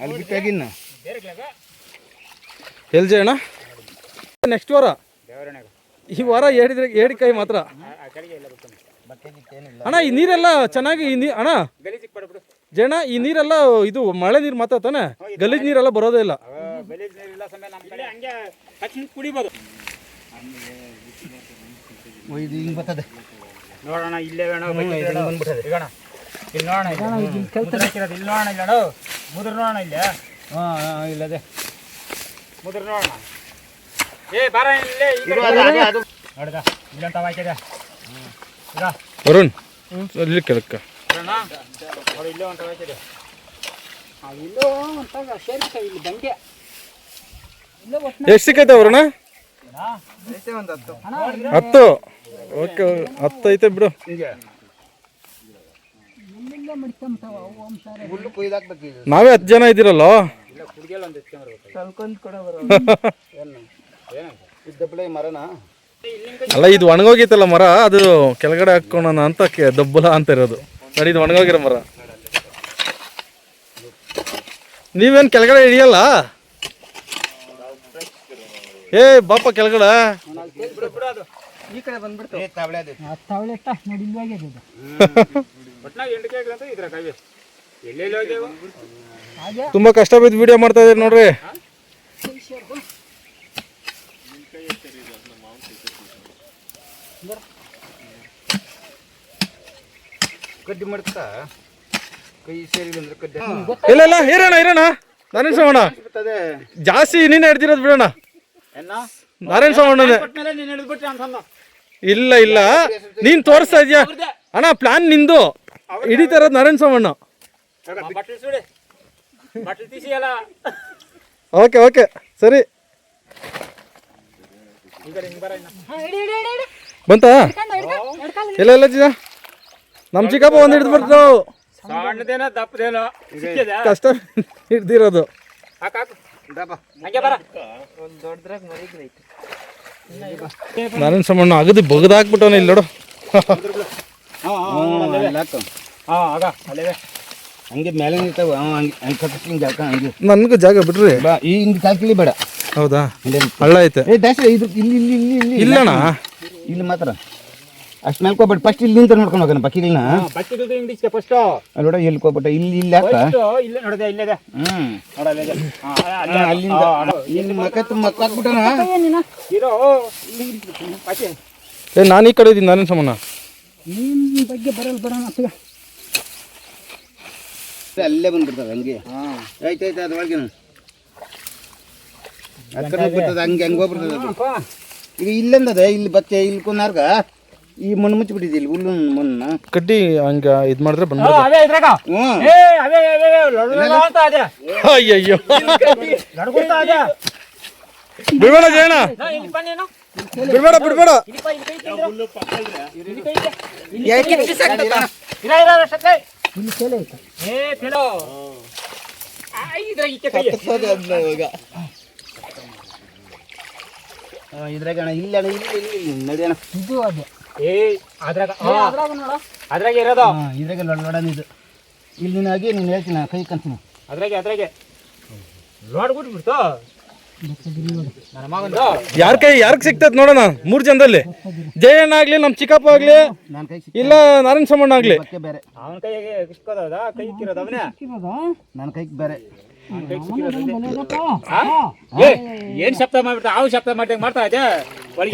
ಅಲ್ಲಿ ಬಿಟ್ಟಾಗಿನ್ನ ಎಲ್ ಜಯಣ್ಣ ನೆಕ್ಸ್ಟ್ ವಾರ ಈ ವಾರ ಏಡಿಕಾಯಿ ಮಾತ್ರ ಅಣ್ಣ. ಈ ನೀರೆಲ್ಲ ಚೆನ್ನಾಗಿ ಅಣ್ಣ ಜಯಣ್ಣ ಈ ನೀರೆಲ್ಲ ಇದು ಮಳೆ ನೀರು ಮಾತ್ರ ತಾನೆ, ಗಲೀಜ್ ನೀರೆಲ್ಲ ಬರೋದೇ ಇಲ್ಲ. ಕುಡಿಬೋದು ಇದು ಹಿಂಗೆ ಬರ್ತದೆ ನೋಡೋಣ. ಇಲ್ಲೇ ಬೇಡ ಈಗ ಇಲ್ಲಿ ನೋಡೋಣ ಇಲ್ಲಿ ನೋಡೋಣ ಇಲ್ಲ ಮುದ್ರ ನೋಡೋಣ ಇಲ್ಲ. ಇಲ್ಲದೆ ಮುದ್ರ ನೋಡೋಣ. ಬಾರ ಇಲ್ಲೇ ನೋಡಿದ ಇಲ್ಲಂತ ವಾಯ್ಕದ ಈಗ ವರುಣ್ ಇಲ್ಲಿ ಕೆಳಕ್ಕ ನೋಡಿ ಇಲ್ಲೇ ಅಂತ ವಾಯ್ಕದೆ. ಇಲ್ಲೋ ಅಂತಾಗ ಸೇರ್ಬಿಟ್ಟ ಇಲ್ಲಿ ಬಂಗೆ ಇಲ್ಲೇ ಒಟ್ಟು ಎಷ್ಟು ಸಿಕ್ಕೈತೆ ವರುಣ? ಒಂದು 10. ಓಕೆ 10 ಐತೆ ಬಿಡು. ಇಲ್ಲೇ ಮಡ್ಕೊಂತಾವ ಅವು ಅಂಶ ಹುಲ್ಲು ಕೊಯ್ದಾಕ್ಬೇಕು ಈಗ. ನಾವೇ 10 ಜನ ಇದ್ದೀರಲ್ಲೋ. ಇಲ್ಲ ಕುಡಿಗೆಲ್ಲ ಒಂದು ಎತ್ಕೊಂಡ್ಬರ್ಬೇಕು. ಕಲ್ಕೊಂಡ್ ಕೂಡ ಬರೋ ಇದ್ದಪ್ಪಳೆ ಮರನ ಅಲ್ಲ ಇದು ಒಣಗೋಗಿತ್ತಲ್ಲ ಮರ, ಅದು ಕೆಳಗಡೆ ಹಾಕೋಣ ಅಂತ ದಬ್ಬಲ ಅಂತ ಇರೋದು ನೋಡಿ. ಇದು ಒಣಗೋಗಿರೋ ಮರ. ನೀವೇನು ಕೆಳಗಡೆ ಹಿಡಿಯಲ್ಲ? ಏ ಬಾಪ ಕೆಳಗಡೆ. ಈ ಕಡೆ ಬಂದ್ಬಿಡ್ತು. ತವಳೆ ಅದು. ತವಳೆ ಎತ್ತ ನೋಡಿ ಇಲ್ಲಿ ಹೋಗ್ಯದ ಇದು. ಒಟ್ನಾಗ ಎಂಟಕ್ಕೆ ಅಂತ ಇದ್ರ ಕೈ ಎಲ್ಲೆಲ್ಲಿ ಹೋಗ್ಯಾವ. ತುಂಬಾ ಕಷ್ಟ ಬಿದ್ದು ವಿಡಿಯೋ ಮಾಡ್ತಾ ಇದ್ದೀರಿ ನೋಡ್ರಿ. ಕಡ್ಡಿ ಮಾಡ್ತಾ ಕೈ ಸೇರಿ ಅಂದ್ರೆ ಕಡ್ಡಿ ಇಲ್ಲ ಇಲ್ಲ ಇರೋಣ ನಾರಾಯಣ ಸೋಮಣ್ಣ ಜಾಸ್ತಿ ನೀನೇ ಹಿಡ್ದಿರೋದು ಬಿಡೋಣ. ನಾರಾಯಣ ಸೋಮಣ್ಣನೇ. ನೀನು ಹಿಡಿದ್ಬಿಟ್ರೆ ಅಂತ ಇಲ್ಲ ನೀನ್ ತೋರಿಸ್ತಾ ಇದೀಯ ಅಣ್ಣ, ಪ್ಲಾನ್ ನಿಂದು. ಹಿಡಿತಾ ಇರೋದು ನಾರಾಯಣ ಸೋಮಣ್ಣ. ಬಟ್ಟಲು ಸುಡಿ ಬಟ್ಟಲು ತೀಸಿ ಅಲ್ಲ. ಓಕೆ ಸರಿ. ಬಂತಾ? ಎಲ್ಲ ಜಿಜ ನಮ್ಮ ಚಿಕ್ಕಪ್ಪ ಒಂದು ಹಿಡಿದು ಬಿಡ್ತು. ಸಣ್ಣದೇನ ದಪ್ಪದೇನೋ ಸಿಕ್ಕಿದೆ ಕಷ್ಟ ಹಿಡ್ದಿರೋದು. ಹಾಕು ಹಂಗೆ ಬರ. ನಾರಾಯಣ ಸೋಮಣ್ಣ ಅಗದಿ ಬಗ್ದಾಕ್ಬಿಟ್ಟವನ ಇಲ್ಲಿ ನೋಡು. ಆಗ ಅಲ್ಲೇ ಹಂಗೆ ಮೇಲೆ ನಿಂತಾವ ಹಂಗೆ ಕಟ್ಟಿಂಗ್ ಜಾಗ ಹಂಗೆ. ನನ್ಗೂ ಜಾಗ ಬಿಡ್ರಿ. ಬಾ ಈ ಹಿಂಗೆ ಕಾಲ್ಕಿಲಿ ಬೇಡ. ಹೌದಾ? ಹಳ್ಳ ಐತೆ. ಏ ದಾಸ ಇದು ಇಲ್ಲಿ ಇಲ್ಲಣ್ಣ ಇಲ್ಲಿ ಮಾತ್ರ ಅಷ್ಟು ಮೇಲ್ಕೋಗ್ಬಿಟ್ಟು ಫಸ್ಟ್ ಇಲ್ಲಿ ನಿಂತ ನೋಡ್ಕೊಂಡು ಹೋಗೋಣ ಬಕ್ಕಿಲಿನ. ಬಚ್ಚಿಗೆ ಇಂಗ್ಲೀಷ್ಗೆ ಫಸ್ಟ್ ನೋಡ ಎಲ್ಲಿ ಹೋಗ್ಬಿಟ್ಟ ಇಲ್ಲಿ ಹಾಕ. ಇಲ್ಲೇ ನೋಡಿದೆ ಇಲ್ಲೇ ನೋಡಲ್ಲ ಅಲ್ಲಿಂದ ಇಲ್ಲಿ ಮಕ್ಕ ಹಾಕ್ಬಿಟ್ಟಣ. ಇರೋ ಬಚ್ಚಿ ಏ ನಾನು ಈ ಕಡೆ ಇದ್ದೀನಿ ನಾರಾಯಣ ಸೋಮಣ್ಣ. ನಿಮ್ಮ ಬಗ್ಗೆ ಬರಲ್ಲ ಬಿಡೋಣ ಅಥವಾ ಅಲ್ಲೇ ಬಂದ್ಬಿಡ್ತದೆ ಹಂಗೆ. ಆಯ್ತು ಅದ್ರೊಳಗೆ ಬರ್ತದೆ ಹಂಗೆ ಹೋಗ್ಬಿಡ್ತದೆ ಅದು. ಈಗ ಇಲ್ಲಂದದ ಇಲ್ಲಿ ಬಚ್ಚೆ ಇಲ್ಲಿ ಕೊನಾರ್ಗ ಈ ಮಣ್ಣು ಮುಚ್ಚಿಬಿಟ್ಟಿದೆ ಇಲ್ಲಿ ಹುಲ್ಲು ಮಣ್ಣು ಕಡ್ಡಿ ಹಂಗ ಇದ್ ಮಾಡಿದ್ರೆ ಬಂದ. ಅವೇ ಇದ್ರಾಗ ಏ ಅವೇ ಅಂತ ಅದೇ ಅಯ್ಯಯ್ಯೋ ನಡ್ಕೊಳ್ತಾ ಅದೇ. ಬಿಡ್ಬೇಡ ಜಯಣ್ಣ, ಇಲ್ಲಿ ಬನ್ನೇನು ಬಿಡ್ಬೇಡ ಇಲ್ಲಿ ಕೇಳಿ ಆಯ್ತಾ ಇದ್ರಾಗ ಇಲ್ಲ ಇಲ್ಲಿ ನಡಿಯೋಣ. ಇದು ಅದು ಅದ್ರಾಗ ಇರೋದು ಇದ್ರಾಗ ನೋಡೋಣ ಇದು ಇಲ್ಲಿ ನೀನಾಗಿ ನೀನು ಹೇಳ್ತೀನಿ ಕೈ ಕಂತೀನಿ. ಅದ್ರಾಗೆ ನೋಡ್ಬಿಟ್ಬಿಡ್ತು ನನ್ನ ಮಗಂದು. ಯಾರ್ಗ್ ಸಿಗ್ತದ ನೋಡೋಣ 3 ಜನದಲ್ಲಿ. ಜಯಣ್ಣ ಆಗ್ಲಿ, ನಮ್ ಚಿಕ್ಕಪ್ಪ ಆಗ್ಲಿ, ನನ್ನ ಕೈ ಇಲ್ಲ ನಾರಾಯಣ ಸೋಮಣ್ಣ ಆಗ್ಲಿ. ಸಿಕ್ಕೇ ಬೇರೆ. ಅವನ ಕೈಗೆ ಸಿಕ್ಕೋದ ಕೈ ಇಕ್ಕಿರೋದು ಅವನೇ. ನನ್ನ ಕೈಗೆ ಬೇರೆ. ಏನ್ ಶಬ್ದ ಮಾಡ್ಬಿಟ್ಟ ಹಾವು ಶಬ್ದ ಮಾಡ್ದಂಗೆ ಮಾಡ್ತಾ ಇದೆ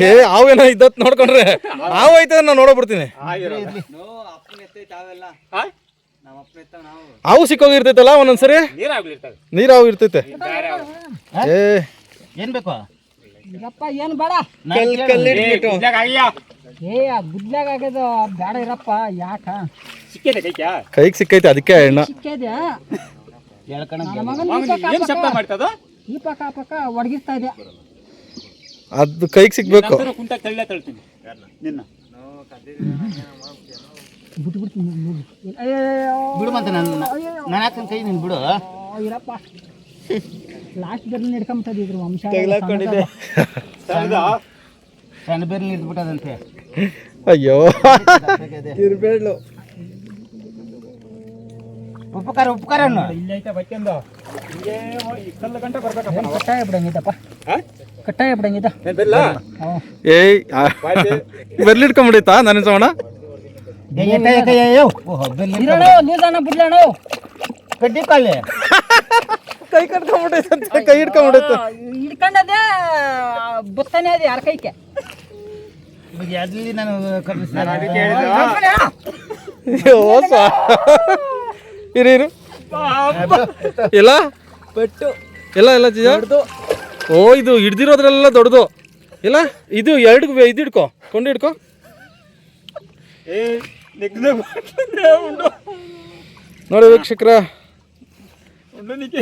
ಏ ಹಾವೇನ ಇದ್ದತ್ ನೋಡ್ಕೊಂಡ್ರೆ ಹಾವು ಐತೆ ನಾನು ನೋಡೋಗ್ಬಿಡ್ತೀನಿ. ಹಾವು ಸಿಕ್ಕೋಗಿರ್ತೈತಲ್ಲ ಒಂದೊಂದ್ಸರಿ, ನೀರಾಗ್ಲಿರ್ತವೆ ನೀರಾವು ಇರ್ತೈತೆ. ಏ ಏನ್ ಬೇಕು ಇರಪ್ಪ ಏನು ಬೇಡ. ಏ ಆ ಗುಡ್ಲಾಗ ಆಗದ ಬೇಡ ಇರಪ್ಪ. ಯಾಕ ಸಿಕ್ಕಿದೆ ಕೈಕ್ಯಾ ಕೈಗೆ ಸಿಕ್ಕೈತೆ ಅದಕ್ಕೆ ಅಣ್ಣ. ಸಿಕ್ಕೇದ್ಯಾ ಹೇಳ್ಕಣ. ನನ್ನ ಮಗನ ಏನ್ ಶಬ್ದ ಮಾಡ್ತದ ಈ ಪಕ್ಕ ಒಡಗಿಸ್ತಾ ಇದೆ. ಅದು ಕೈಗೆ ಸಿಗ್ಬೇಕು. ಕುಂಟ ತಳ್ಳೆ ತಳ್ತೀನಿ ನಿನ್ನ ಬಿಡು ಮತ್ತೆ ನನ್ನ ಹಾಕನ್ ಕೈ ನೀನು ಬಿಡು. ಇರಪ್ಪ ಲಾಸ್ಟ್ ಬೇರೆ ಹಿಡ್ಕೊಂಬಿಟ್ಟದ ಇದ್ರ ವಂಶ. ಸಣ್ಣ ಬೇರೆ ನಿಂತ್ಬಿಟ್ಟದಂತೆ. ಅಯ್ಯೋ ಉಪಕಾರ ಇಲ್ಲೈತೆ ಬೈಕೆಂದು ಹಿಂಗೆ ಕಲ್ಲು ಗಂಟೆ ಬರ್ಬೇಕಪ್ಪ ನಾವು. ಕಟ್ಟಾಯ ಬಿಡಂಗಿದ್ದಪ್ಪ, ಕಟ್ಟಾಯ ಬಿಡಂಗಿದ್ದ. ಬೆಲ್ಲ ಏಯ್ ಬೆರ್ಲಿ ಇಟ್ಕೊಂಡ್ಬಿಡೈತಾ ನಾರಾಯಣ ಸೋಮಣ್ಣ? ನೀರ್ದಾನ ಬಿಡ್ಲಣ ಕಡ್ಡಿ ಕಾಲೆ ಕೈ ಕಟ್ಕೊಂಡ್ಬಿಟ್ಟೈತೆ, ಕೈ ಹಿಡ್ಕೊಂಡ್ಬಿಡೈತೆ. ಹಿಡ್ಕೊಂಡದೆ ಬತ್ತಾನೆ ಅದು ಯಾರ ಕೈಕೆ. ಅಲ್ಲಿ ನಾನು ಇರು ಎಲ್ಲ ಪೆಟ್ಟು ಎಲ್ಲ ಜಿಜ. ಓ ಇದು ಹಿಡ್ದಿರೋದ್ರೆಲ್ಲ ದೊಡ್ಡದು ಇಲ್ಲ. ಇದು ಎರಡು ಇದು ಹಿಡ್ಕೊ, ಕೊಂಡು ಹಿಡ್ಕೊ. ನೋಡಿ ವೀಕ್ಷಕರ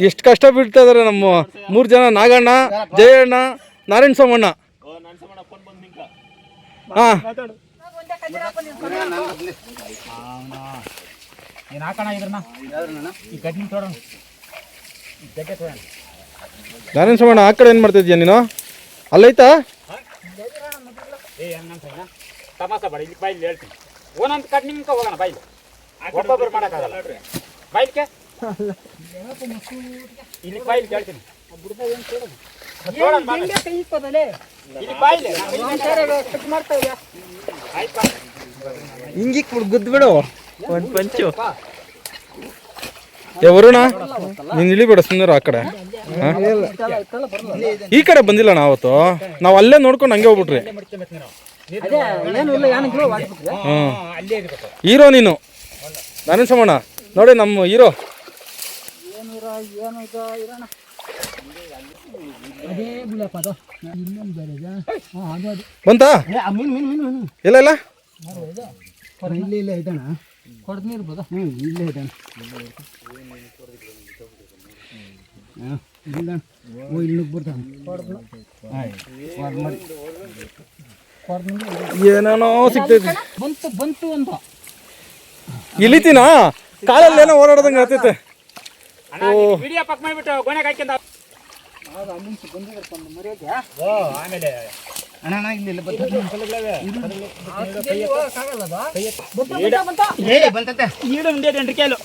ಎಷ್ಟು ಕಷ್ಟ ಬೀಳ್ತಾ ಇದಾರೆ ನಮ್ಮ 3 ಜನ, ನಾಗಣ್ಣ, ಜಯಣ್ಣ, ನಾರಾಯಣ ಸೋಮಣ್ಣ. ಹಾ ಏನು ಹಾಕೋಣ ಇದ್ರನ್ನ ಈ ಗಡ್ಡಿ ತೊಡೋಣ. ನಾರಾಯಣ ಸೋಮಣ್ಣ ಆ ಕಡೆ ಏನು ಮಾಡ್ತಿದ್ಯಾ ನೀನು? ಅಲ್ಲೈತಾ ಹಂಗಂತ ತಮಾಷೆ ಬೇಡ, ಇಲ್ಲಿ ಬಾಯಿಲಿ ಹೇಳ್ತೀನಿ. ಒಂದೊಂದು ಕಟ್ ನಿಮ್ಗೆ ಹೋಗೋಣ ಬಾಯಿಲಿ, ಒಬ್ಬೊಬ್ಬರು ಮಾಡೋಕ್ಕಾಗಲ್ಲ ಬಾಯಿಲ್ಕೆ. ಇಲ್ಲಿ ಬಾಯಿಲಿ ಕೇಳ್ತೀನಿ, ಇಲ್ಲಿ ಬಾಯಿಲಿ ಕಟ್ ಮಾಡ್ತಾವೆ. ಆಯ್ತಾ? ಹಿಂಗಿ ಗುದ್ಬಿಡು ಒಂದು ಪಂಚು. ವರುಣ ನೀನು ಇಳಿಬೇಡ ಸುಂದರ ಆ ಕಡೆ. ಈ ಕಡೆ ಬಂದಿಲ್ಲ ನಾವತ್ತು, ನಾವು ಅಲ್ಲೇ ನೋಡ್ಕೊಂಡು ಹಂಗೆ ಹೋಗ್ಬಿಟ್ರಿ. ಹೀರೋ ನೀನು ನಾನೇನು ಸಮಣ ನೋಡಿ ನಮ್ಮ ಹೀರೋ. ಬಂತಾ ಇಲ್ಲ ಇಲ್ಲ ಇಲ್ಲೇ ಇದ್ದಾನ, ಹೊಡೆದ್ ನೀರು ಬೋದ. ಇಲ್ಲೇ ಇದ್ದಾನ. ಓ ಇಲ್ಲಿ ಬರ್ತಾನೆ. ಏನೇನೋ ಸಿಗ್ತೈತಿ. ಬಂತು ಬಂತು ಅಂತ ಇಳಿತೀನಾ ಕಾಲಲ್ಲಿ ಏನೋ ಓಡಾಡ್ದಂಗೆ ಆಗ್ತೈತೆ. ವಿಡಿಯೋ ಪಕ್ ಮಾಡಿಬಿಟ್ಟು ಗೊನೆಗೆ ಹಾಕ್ಯಂತ ಆಮೇಲೆ ಅಣ್ಣ ಇಲ್ಲಿ ಬಂತಂತೆ. ಈಡು ಮುಂದೆ 8 ಕೇಳು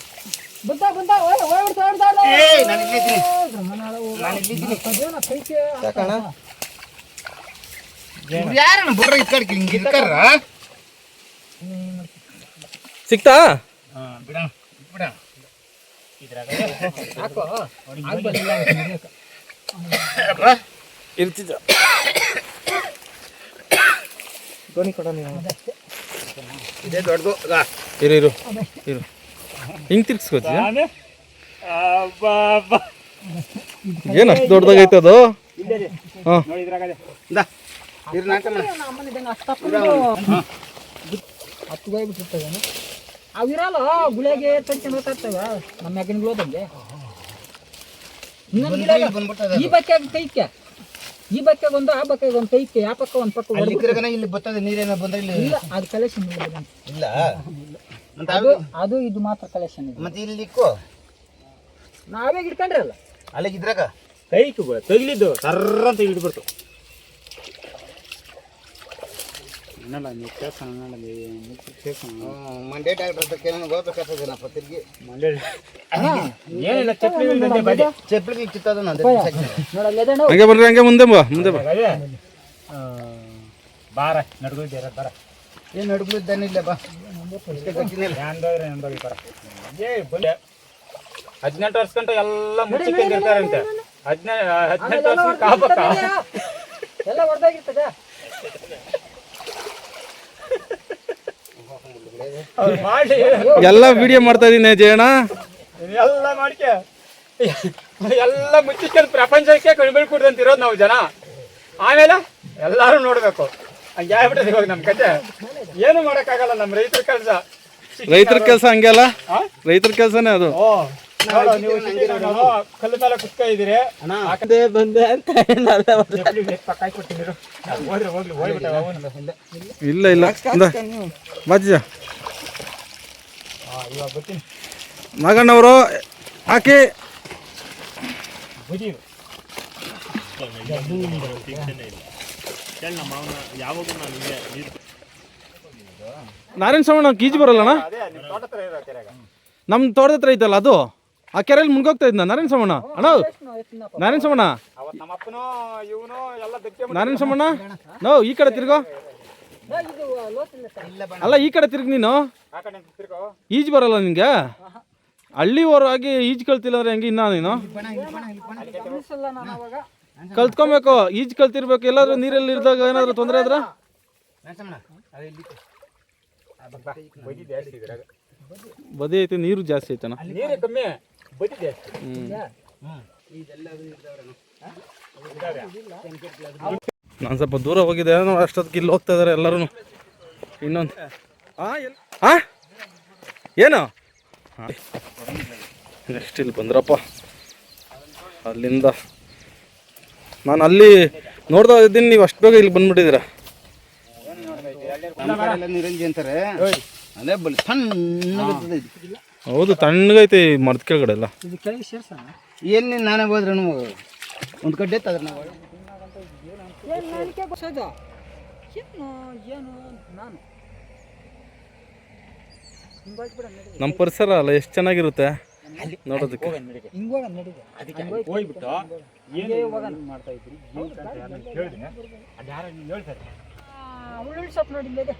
ಯಾರಣ್ಣ ಬಿಡ್ರ ಇಟ್ಕಡ್ಕಿ ಹಿಂಗೆ ಇಟ್ಕರ್ರ ಸಿಕ್ತಾ ಬಿಡ ಬಿಡ ಇರ್ತಿದ್ದ ಇದೇ ದೊಡ್ಡದು. ಇರು ಇರು ಇರು ಹಿಂಗೆ ತಿರ್ಗಿಸ್ಕೋತೀಯ. ಏನು ಅಷ್ಟು ದೊಡ್ಡದಾಗೈತೆ ಅದು? ಹಾಂ ಅವಿರಲ್ಲ ಗುಳಿಗೆ ತಂದ್ಕೊಂಡು ಹೋಗ್ತಾ ಇರ್ತವೆ ನಮ್ಮ ಮ್ಯಾಗಿನ ಗ್ಲೋದಂಗೆ. ಈ ಬಕ್ಕಾಗ ಕೈಕ್ಕೆ, ಈ ಬಕ್ಕಾಗ ಒಂದು, ಆ ಬಕ್ಕಾಗ ಒಂದು ಕೈಕ್ಕೆ, ಯಾವ ಪಕ್ಕ ಒಂದು ಪಕ್ಕ ಇಲ್ಲಿ ಬರ್ತದೆ ನೀರೇನ ಬಂದ್ರೆ ಇಲ್ಲ. ಅದು ಕಲೆಕ್ಷನ್ ಇಲ್ಲ, ಅದು ಇದು ಮಾತ್ರ ಕಲೆಕ್ಷನ್ ಇದೆ. ಮತ್ತೆ ಇಲ್ಲಿಕ್ಕೋ ನಾವೇ ಹಿಡ್ಕೊಂಡ್ರಿ ಅಲ್ಲ ಅಲ್ಲಿಗೆ ಇದ್ರಾಗ ಕೈಕು ತಗಿಲಿದ್ದು ಸರ್ರ ಅಂತ ಹಿಡಿದ್ಬಿಡ್ತು. ಮಂಡ್ಯ ಡಾಕ್ಟರ್ ಹೋಗ್ಬೇಕಾಗ್ತದೇನಪ್ಪ ತಿರ್ಗಿ. ಏನಿಲ್ಲ ಚಪ್ಪಲಿ ಚಪ್ಪಲಿಗೆ ಕಿತ್ತದ ಹಂಗೆ ಬರ್ರಿ, ಹಂಗೆ ಮುಂದೆ ಬಾ ಮುಂದೆ ಬಾ. ಬಾರ ನಡ್ಗೋಯ್ತು ಬಾರ. ಏನು ನಡ್ಬಿದ್ದಾನಿಲ್ಲ ಬಾ. 18 ವರ್ಷ ಗಂಟ ಎಲ್ಲ ಮುಚ್ಚಿಕೊಂಡಿರ್ತಾರಂತೆ. 18 ವರ್ಷ ಕಾಪಕ್ಕ ಎಲ್ಲ ಹೊಡೆದಾಗಿರ್ತದೆ. ಮಾಡಿ ಎಲ್ಲ ವಿಡಿಯೋ ಮಾಡ್ತಾ ಇದೀನಿ ಜಯಣ್ಣ. ಎಲ್ಲ ಮಾಡ್ಕೆ ಎಲ್ಲ ಮುಚ್ಚಿಕೊಂಡು ಪ್ರಪಂಚಕ್ಕೆ ಕಣ್ಬೀಳ್ಕೊಡ್ದಂತ ಇರೋದು ನಾವು ಜನ. ಆಮೇಲೆ ಎಲ್ಲಾರು ನೋಡ್ಬೇಕು. ಹಂಗೆ ಆಗ್ಬಿಟ್ಟದೆ ಇವಾಗ ನಮ್ಮ ಕತೆ. ಏನು ಮಾಡೋಕ್ಕಾಗಲ್ಲ ನಮ್ಮ ರೈತರ ಕೆಲಸ. ರೈತರ ಕೆಲಸ ಹಂಗೆಲ್ಲ, ರೈತರ ಕೆಲಸನೇ ಅದು. ನೀವು ಕಲ್ಲು ಮೇಲೆ ಕುತ್ಕ ಇದೀರಿ ಬಂದೆ ಅಂತ ಇಲ್ಲ ಇಲ್ಲ ಬಾಜಿ ಇವಾಗ ಬರ್ತೀನಿ. ನಾಗಣ್ಣವರು ಹಾಕಿ ನಾರಾಯಣ ಸವಣ್ಣ ಈಜು ಬರಲ್ಲಣ್ಣ. ನಮ್ಮ ತೋಟದ ಹತ್ರ ಐತಲ್ಲ ಅದು, ಆ ಕೆರೆಯಲ್ಲಿ ಮುನ್ಗೋಗ್ತಾ ಇದ್ನ ನಾರಾಯಣ ಸವಣ್ಣ. ಅಣ್ಣ ನಾರಾಯಣ ಸವಣ್ಣ, ನಮ್ಮಪ್ಪನು ಇವನು ಎಲ್ಲ ದಕ್ಕೆ ನಾರಾಯಣ ಸವಣ್ಣ ನೋ ಈ ಕಡೆ ತಿರ್ಗೋ. ಅಲ್ಲ ಈ ಕಡೆ ತಿರ್ಗಿ ನೀನು. ಈಜು ಬರಲ್ಲ ನಿನ್ಗೆ? ಹಳ್ಳಿ ಹೊರಾಗಿ ಈಜು ಕಲ್ತಿಲ್ಲ ಅಂದ್ರೆ ಹೆಂಗೆ ಇನ್ನ ನೀನು ಕಲ್ತ್ಕೊಬೇಕು. ಈಜು ಕಲ್ತಿರ್ಬೇಕು. ಎಲ್ಲಾದ್ರೂ ನೀರಲ್ಲಿ ಇರಿದಾಗ ಏನಾದ್ರು ತೊಂದರೆ ಆದ್ರೆ ಬದಿ ಐತೆ, ನೀರು ಜಾಸ್ತಿ ಐತನ. ನೀರು ಕಮ್ಮಿ, ಬದಿ ಜಾಸ್ತಿ. ನಾನು ಸ್ವಲ್ಪ ದೂರ ಹೋಗಿದ್ದೆ, ಅಷ್ಟೊತ್ತಿಗೆ ಇಲ್ಲಿ ಹೋಗ್ತಾ ಇದಾರೆ ಎಲ್ಲರೂ. ಇನ್ನೊಂದು ಏನು ನೆಕ್ಸ್ಟ್ ಇಲ್ಲಿ ಬಂದ್ರಪ್ಪ. ಅಲ್ಲಿಂದ ನಾನು ಅಲ್ಲಿ ನೋಡ್ತಾ ಇದ್ದೀನಿ, ನೀವು ಅಷ್ಟು ಬೇಗ ಇಲ್ಲಿ ಬಂದ್ಬಿಟ್ಟಿದ್ದೀರ. ನಿರಂಜಿ ಅಂತಾರೆ ಅದೇ ಬಲಿ ತಣ್ಣಗಿರ್ತದೆ ಇದು. ಹೌದು ತಣ್ಣಗೈತೆ ಈ ಮರದ ಕೆಳಗಡೆ ಎಲ್ಲ. ಏನು ನಾನೇ ಹೋದ್ರೆ ಒಂದು ಕಡ್ಡೆ ಎತ್ತದ್ರ ನಾವು ಏನು ನಾನು ಹಿಂಗೋಗಿ ಬಿಡ ನಡಿ ನಮ್ಮ ಪರಿಸರ ಅಲ್ಲ ಎಷ್ಟು ಚೆನ್ನಾಗಿರುತ್ತೆ ನೋಡೋದಕ್ಕೆ. ಹಿಂಗೋಗ ನಡಿಗೆ ಅದಕ್ಕೆ ಹೋಗ್ಬಿಟ್ಟು ಏನು ಮಾಡ್ತಾ ಇದ್ರಿ ಕೇಳಿದ್ದೀನಿ ಅದು ಯಾರು ನೀವು ಹೇಳ್ತಾರೆ ಉಳ್ಳುಳ್ಳಿ ಸೊಪ್ಪು ನೋಡಿದ್ದೆ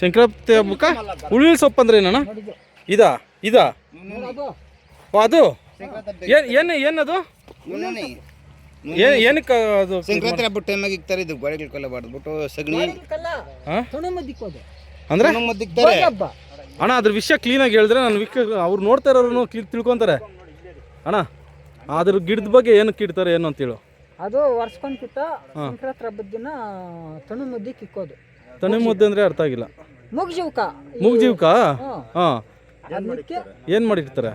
ಸಂಕ್ರಾಂತಿ ಹಬ್ಬಕ್ಕ ಉಳ್ಳುಳ್ಳಿ ಸೊಪ್ಪು ಅಂದ್ರೆ ಏನಣ್ಣ? ನೋಡಿದ್ದೆ ಇದಾ ಇದಾ ಅದು ಓ, ಅದು ಏನದು ಏನಕ್ಕೆ ಅದು ಸಂಕ್ರಾಂತಿ ಹಬ್ಬ ಟೈಮಾಗ ಇಕ್ತಾರೆ ಇದು ಗೋಡೆಗಳೆಲ್ಲ ಬಾಡ್ಬಿಟ್ಟು ಸಗಣಿ ಕಲ್ಲ ಹಾ? ತುಣು ಮದ್ದಿಕ್ಕೋದು ಅಂದ್ರೆ ಮದ್ದಿಕ್ತಾರೆ. ಹಬ್ಬ ಅಣ್ಣ ಅದ್ರ ವಿಷಯ ಕ್ಲೀನಾಗಿ ಹೇಳಿದ್ರೆ ನನ್ನ ಅವ್ರು ನೋಡ್ತಾ ಇರೋರು ತಿಳ್ಕೊತಾರೆ ಅಣ್ಣ. ಅದ್ರ ಗಿಡದ ಬಗ್ಗೆ ಏನಕ್ಕೆ ಇಡ್ತಾರೆ ಏನು ಅಂತೇಳು. ಅದು ವರ್ಷಕ್ಕೊಂದ್ಕಿಂತ ಸಂಕ್ರಾಂತಿ ಹಬ್ಬದ ದಿನ ತುಣು ಮದ್ದಿಕ್ ಇಕ್ಕೋದು. ತನಿ ಮುದ್ದೆ ಅಂದ್ರೆ ಅರ್ಥ ಆಗಿಲ್ಲ. ಮುಗ್ಜೀವ್ಕ ಮೂಗ್ಜೀವ್ಕ ಹಾಂ ಅದಕ್ಕೆ ಏನು ಮಾಡಿರ್ತಾರೆ?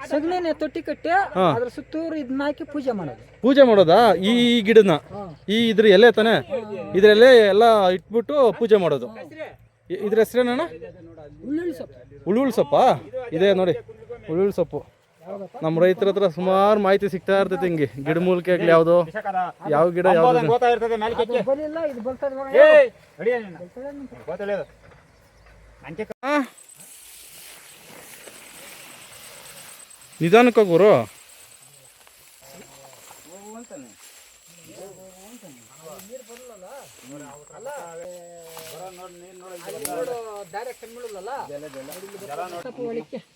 ಸಗಣಿನ ತೊಟ್ಟಿ ಕಟ್ಟಿ ಅದ್ರ ಸುತ್ತೂರು ಇದನ್ನ ಹಾಕಿ ಪೂಜೆ ಮಾಡೋದು. ಪೂಜೆ ಮಾಡೋದಾ? ಈ ಗಿಡನ ಇದ್ರ ಎಲೆ ತಾನೆ, ಇದ್ರ ಎಲೆ ಎಲ್ಲ ಇಟ್ಬಿಟ್ಟು ಪೂಜೆ ಮಾಡೋದು. ಇದ್ರ ಹೆಸ್ರೇನಣ್ಣ? ಉಳ್ಳುಳ್ಳಿ ಸೊಪ್ಪು. ಉಳ್ಳುಳ್ಳಿ ಸೊಪ್ಪಾ? ಇದೆ ನೋಡಿ ಉಳ್ಳುಳ್ಳಿ ಸೊಪ್ಪು. ನಮ್ಮ ರೈತರ ಹತ್ರ ಸುಮಾರು ಮಾಹಿತಿ ಸಿಗ್ತಾ ಇರ್ತೈತೆ ಹಿಂಗೆ ಗಿಡ ಮೂಲಿಕೆ ಆಗ್ಲಿ ಯಾವುದು ಯಾವ ಗಿಡ ಯಾವ್ದು ಗೊತ್ತಾ ಇರ್ತದೆ ಮೇಲೆ ಅದು ಬರಿಲ್ಲ ಇದು ಬರ್ತದೆ ಮಗ. ಏಯ್ ನಡಿಯ ನೀನು ಗೊತ್ತಳೆಯೋದು ಅಂಕೆ ನಿಧಾನಕ್ಕೆ ಹೋಗೋರು.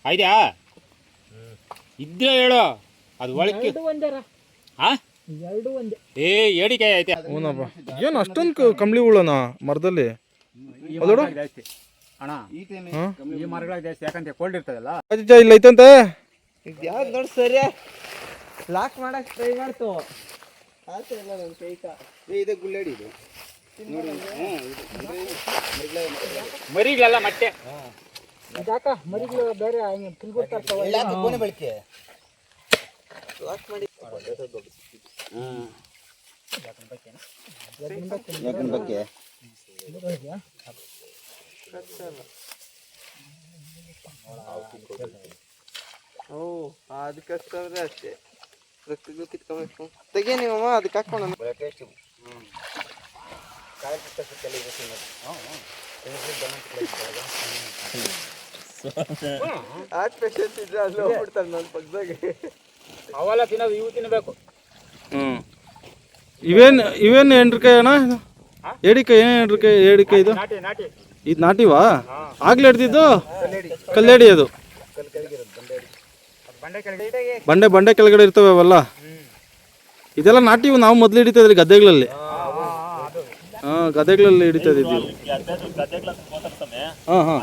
ಆಯ್ತಾ ಇದ್ರೆ ಹೇಳು ಅದು ಒಳಕ್ಕೆ ಎರಡು ಒಂದೇರ ಹಾ ಎರಡು ಒಂದೇ. ಏ ಏಡಿಕೆ ಐತೆ ಹೂನಪ್ಪ. ಏನು ಅಷ್ಟೊಂದು ಕಂಬಳಿ ಉಳ್ಳೋಣ ಮರದಲ್ಲಿ? ಅದೋಡು ಜಾಸ್ತಿ ಅಣ್ಣ ಈ ಮರಗಳಿಗೆ ಜಾಸ್ತಿ ಯಾಕಂತ ಕೋಲ್ಡ್ ಇರ್ತದಲ್ಲ. ಇಲ್ಲ ಐತಂತೆ. ಯಾವ್ದು ನೋಡಿ ಸರಿ ಲಾಕ್ ಮಾಡಕ್ ಟ್ರೈ ಮಾಡ್ತು ಆಯ್ತಲ್ಲ ನನ್ನ ಕೈಕ ಇದು ಗುಳ್ಳೇಡಿ ಇದು ನೋಡಿ. ಮರಿಗಳೆಲ್ಲ ಮತ್ತೆ ಇದಾಕ ಮರಿಗಳು ಬೇರೆ ಹಿಂಗೆ ತಿಳ್ಬಿಡ್ತಾರ ಬೆಳಕೆ ಲಾಕ್ ಮಾಡಿ ಯಾಕನ್ ಬಗ್ಗೆ ಓ ಅದಕ್ಕಷ್ಟ ಅಂದ್ರೆ ಅಷ್ಟೇ ರಕ್ತಗಳು ಕಿತ್ಕೋಬೇಕು ತೆಗೆ ನೀವಮ್ಮ ಅದಕ್ಕೆ ಹಾಕೋಣ. ಆರ್ಟ್ ಪೇಷನ್ಸ್ ಇದ್ರೆ ಅಲ್ಲಿ ಹೋಗ್ಬಿಡ್ತಾರೆ ನನ್ನ ಪಕ್ಕದಾಗೆ. ಅವೆಲ್ಲ ತಿನ್ನೋದು ಇವು ತಿನ್ನಬೇಕು. ಇವೇನು ಎಂಡ್ರಕಾಯಿ ಅಣ್ಣ? ಏಡಿಕಾಯಿ ಏನು ಏಡಿಕಾಯಿ ಇದು? ನಾಟಿ ನಾಟಿ ಇದು ನಾಟಿವಾ? ಆಗ್ಲೇ ಹಿಡ್ದಿದ್ದು ಕಲ್ಲೇಡಿ ಅದು. ಬಂಡೆ ಕೆಳಗೆ ಬಂಡೆ ಕೆಳಗಡೆ ಇರ್ತವೆ ಅವೆಲ್ಲ. ಇದೆಲ್ಲ ನಾಟಿವು ನಾವು ಮೊದಲು ಹಿಡಿತಾ ಇದ್ರಿ ಗದ್ದೆಗಳಲ್ಲಿ. ಹಾಂ ಗದ್ದೆಗಳಲ್ಲಿ ಹಿಡಿತಾ ಇದ್ದೀವಿ. ಹಾಂ ಹಾಂ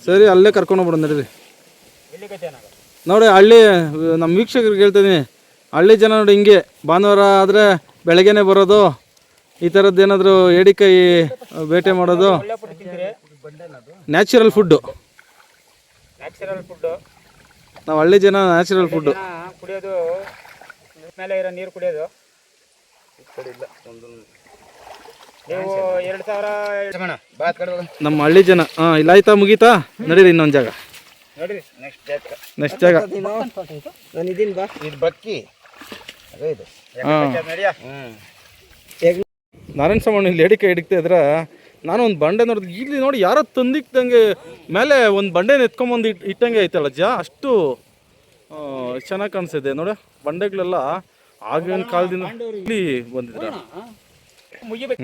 ಸರಿ ಅಲ್ಲೇ ಕರ್ಕೊಂಡು ಹೋಗ್ಬಿಡೋಣ ನಡೀರಿ. ನೋಡಿ ಹಳ್ಳಿ ನಮ್ಮ ವೀಕ್ಷಕರಿಗೆ ಹೇಳ್ತೀನಿ, ಹಳ್ಳಿ ಜನ ನೋಡಿ ಹಿಂಗೆ ಭಾನುವಾರ ಆದರೆ ಬೆಳಗ್ಗೆನೆ ಬರೋದು, ಈ ಥರದ್ದು ಏನಾದರೂ ಏಡಿಕಾಯಿ ಬೇಟೆ ಮಾಡೋದು. ನ್ಯಾಚುರಲ್ ಫುಡ್ಡು ನಾವು ಹಳ್ಳಿ ಜನ ನ್ಯಾಚುರಲ್ ಫುಡ್ಡು ಕುಡಿಯೋದು ಮೇಲೆ ಇರೋ ನೀರು ಕುಡಿಯೋದು. ನೀವು 2000 ನಮ್ಮ ಹಳ್ಳಿ ಜನ. ಹಾಂ ಇಲ್ಲ ಆಯ್ತಾ ಮುಗೀತಾ? ನಡೀರಿ ಇನ್ನೊಂದು ಜಾಗ, ನೋಡ್ರಿ ನೆಕ್ಸ್ಟ್ ಜಾಗ. ನಾನು ಇದೀನಿ ಬಾ. ಇದು ಬಕ್ಕಿ ಅದೇ ಇದು ನಡಿಯ ನಾರಾಯಣ ಸ್ವಾಮಿ ಇಲ್ಲಿ ಏಡಿಕೆ ಹಿಡಿತಾ ಇದ್ರೆ ನಾನು ಒಂದು ಬಂಡೆ ನೋಡಿದೆ. ಇಲ್ಲಿ ನೋಡಿ ಯಾರೋ ತಂದಿಕ್ದಂಗೆ ಮೇಲೆ ಒಂದು ಬಂಡೆ ಎತ್ಕೊಂಬಂದು ಇಟ್ಟಂಗೆ ಐತಲ್ಲ ಅಜ್ಜ, ಅಷ್ಟು ಚೆನ್ನಾಗಿ ಕಾಣಿಸಿದೆ ನೋಡಿ. ಬಂಡೆಗಳೆಲ್ಲ ಆಗಿನ ಕಾಲದಿಂದ ಇಲ್ಲಿ ಬಂದಿದ್ರ. ಮುಗಿಬೇಕು.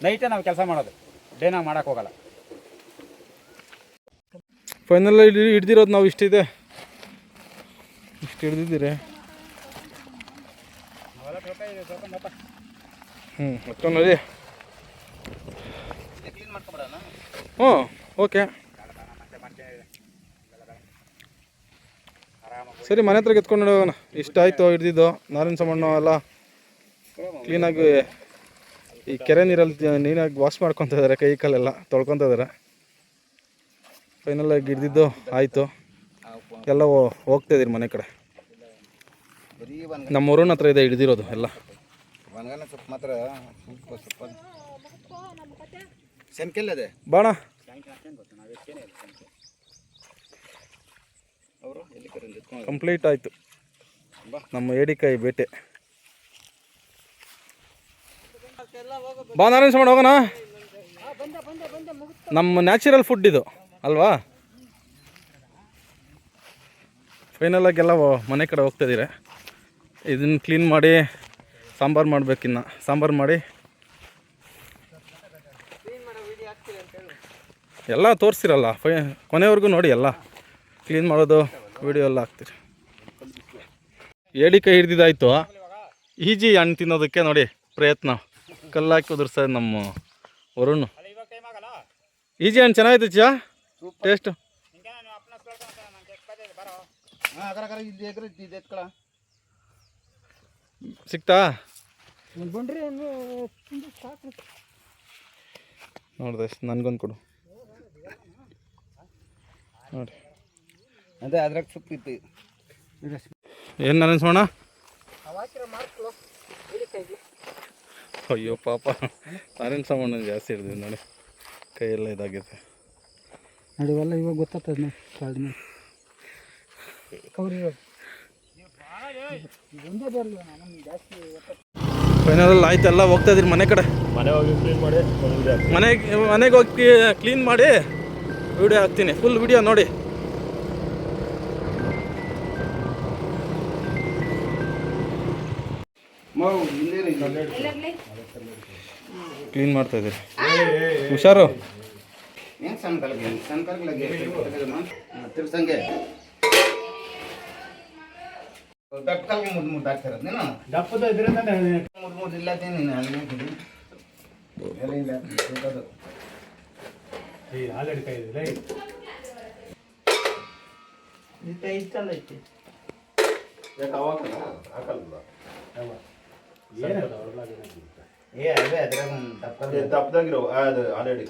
ನೈಟೇ ನಾವು ಕೆಲಸ ಮಾಡೋದು, ಡೇನಾಗ ಮಾಡಕ್ಕೆ ಹೋಗಲ್ಲ. ಫೈನಲ್ ಹಿಡ್ದಿರೋದು ನಾವು ಇಷ್ಟಿದೆ, ಇಷ್ಟು ಹಿಡ್ದಿದ್ದೀರಿ. ನೋಡಿ. ಹ್ಞೂ ಓಕೆ ಸರಿ, ಮನೆ ಹತ್ರ ಎತ್ಕೊಂಡು ಹೋಗೋಣ. ಇಷ್ಟ ಆಯಿತು ಹಿಡ್ದಿದ್ದು. ನಾರಾಯಣ ಸಾಮಣ್ಣ ಎಲ್ಲ ಕ್ಲೀನಾಗಿ ಈ ಕೆರೆ ನೀರಲ್ಲಿ ನೀನಾಗಿ ವಾಶ್ ಮಾಡ್ಕೊತ ಇದ್ದಾರೆ, ಕೈ ಕಾಲೆಲ್ಲ ತೊಳ್ಕೊತ ಇದ್ದಾರೆ. ಫೈನಲಾಗಿ ಹಿಡ್ದಿದ್ದು ಆಯಿತು. ಎಲ್ಲ ಹೋಗ್ತಾಯಿದ್ದೀರಿ ಮನೆ ಕಡೆ. ನಮ್ಮ ಊರಿನ ಹತ್ರ ಇದೆ ಹಿಡ್ದಿರೋದು ಎಲ್ಲ. ಒಣಗನ ಸೊಪ್ಪು ಮಾತ್ರ ಸೊಪ್ಪು ಸೆನ್ಕೆಲ್ಲದೆ ಬಾಣ ಕಂಪ್ಲೀಟ್ ಆಯಿತು ನಮ್ಮ ಏಡಿಕಾಯಿ ಬೇಟೆ. ಬಾ ನಾರಾಯಣ ಸ್ವಾಮಿ ಹೋಗೋಣ. ನಮ್ಮ ನ್ಯಾಚುರಲ್ ಫುಡ್ ಇದು ಅಲ್ವಾ. ಫೈನಲಾಗಿ ಎಲ್ಲ ಮನೆ ಕಡೆ ಹೋಗ್ತಾಯಿದ್ದೀರ. ಇದನ್ನು ಕ್ಲೀನ್ ಮಾಡಿ ಸಾಂಬಾರು ಮಾಡಬೇಕಿನ್ನ. ಸಾಂಬಾರು ಮಾಡಿ ಎಲ್ಲ ತೋರಿಸ್ತಿರಲ್ಲ ಕೊನೆವರೆಗೂ ನೋಡಿ. ಎಲ್ಲ ಕ್ಲೀನ್ ಮಾಡೋದು ವಿಡಿಯೋ ಎಲ್ಲ ಹಾಕ್ತೀರಿ. ಏಡಿ ಕೈ ಹಿಡ್ದಿದ್ದಾಯ್ತು. ಈಜಿ ಹಣ್ಣು ತಿನ್ನೋದಕ್ಕೆ ನೋಡಿ ಪ್ರಯತ್ನ. ಕಲ್ಲಾಕಿ ಉದುರ್ಸೋದು ನಮ್ಮ ವರುಣ್. ಈಜಿ ಹಣ್ಣು ಚೆನ್ನಾಗಿತ್ತು ಚಾ ಟೇಸ್ಟು. ಸಿಕ್ತಾ ನೋಡ್ದೆ ನನಗೊಂದು ಕೊಡು ನೋಡಿ. ಅದೇ ಅದ್ರಾಗ ಸೊಪ್ಪಿತ್ತು. ಏನು ಅನಿಸೋಣ. ಅಯ್ಯೋ ಪಾಪ ನಾರಿನ ಸಾಮಾನು ಜಾಸ್ತಿ ಹಿಡಿದಿದೆ ನೋಡಿ. ಕೈಯೆಲ್ಲ ಇದಾಗಿದೆ ನಡಿವಲ್ಲ. ಇವಾಗ ಗೊತ್ತಾಗ್ತದೆ ಫೈನಲ್ ಆಯ್ತು. ಎಲ್ಲ ಹೋಗ್ತಾ ಇದ್ದೀರಿ ಮನೆ ಕಡೆ. ಮನೆ ಹೋಗಿ ಕ್ಲೀನ್ ಮಾಡಿ ಮನೆಗೆ ಹೋಗಿ ಕ್ಲೀನ್ ಮಾಡಿ ವಿಡಿಯೋ ಹಾಕ್ತೀನಿ. ಫುಲ್ ವಿಡಿಯೋ ನೋಡಿ. ಕ್ಲೀನ್ ಮಾಡ್ತಾ ಇದ್ದೀರಿ. ಹುಷಾರು. ಏನು ಸಣ್ಣ ಕಲ್ಗೆ ತಿರ್ಸಂಗೆ ದಪ್ಪ ಕಲ್ಗೆ ಮುದ್ದು ಹಾಕ್ತಿರೋದು ನೀನು. ದಪ್ಪದ ಇದರಿಂದ ಮುದ್ದು ಇಲ್ಲತ್ತೇನೆ ನೀನು ಅಲ್ಲಿ ಇಲ್ಲ ತಿಳ್ಕೋದು. ಆಲ್ರೆಡಿ ಕೈ ಇದೆ ಏ ಅದೇ ಅದ್ರಾಗ ದಪ್ಪದಾಗಿರೋ ಅದು ಆಲ್ರೆಡಿ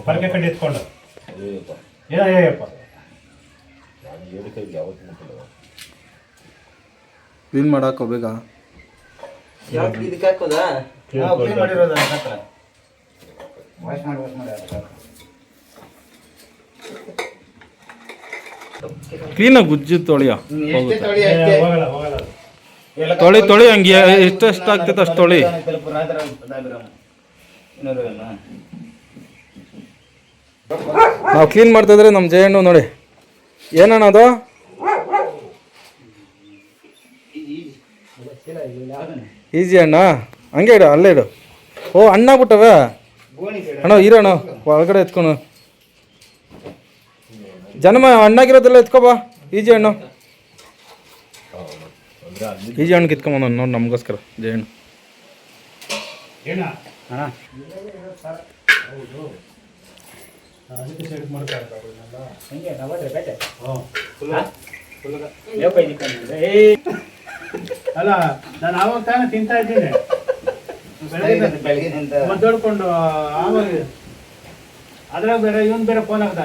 ಪರಕೆ ಕಡೆ ಎತ್ಕೊಂಡು ಏನಪ್ಪ ಕ್ಲೀನ್ ಮಾಡಾಕೋ ಬೇಗ. ಇದಕ್ಕೆ ಹಾಕೋದಾ? ಕ್ಲೀನ್ ಮಾಡಿರೋದು ಹತ್ರ ವಾಶ್ ಮಾಡಿ ಕ್ಲೀನಾಗಿ ಗುಜ್ಜು ತೊಳಿಯೋ. ಎಷ್ಟೇ ತೊಳಿ ಅಷ್ಟೇ. ಹೋಗಲ್ಲ ಹೋಗಲ್ಲ ತೊಳಿ ತೊಳಿ ಹಂಗೆ ಎಷ್ಟು ಆಗ್ತೈತೆ ಅಷ್ಟು ತೊಳಿ. ನಾವು ಕ್ಲೀನ್ ಮಾಡ್ತಾಯಿದ್ರೆ ನಮ್ಮ ಜಯಣ್ಣು ನೋಡಿ. ಏನಣ್ಣ ಅದು? ಈಜಿ ಅಣ್ಣ. ಹಂಗೆ ಇಡು, ಅಲ್ಲೇ ಇಡು. ಓ ಹಣ್ಣಾಗ್ಬಿಟ್ಟವೆ ಅಣ್ಣ. ಇರೋಣ ಒಳಗಡೆ ಎತ್ಕೊಣ. ಜನಮ ಹಣ್ಣಾಗಿರೋದೆಲ್ಲ ಎತ್ಕೊಬಾ. ಈಜಿ ಹಣ್ಣು. ಈಜಿ ಹಣ್ಣು ಕಿತ್ಕೊಂಬ ನೋಡಿ ನಮಗೋಸ್ಕರ ಜಯಣ್ಣು. ಅಲ್ಲ ನಾನು ಆವಾಗ ತಾನೇ ತಿಂತಾ ಇದ್ದೀನಿ ಮದ್ದೋಡ್ಕೊಂಡು. ಆವಾಗ ಅದ್ರಾಗ ಬೇರೆ ಇವನ್ ಬೇರೆ ಫೋನ್ ಆಗ್ದ.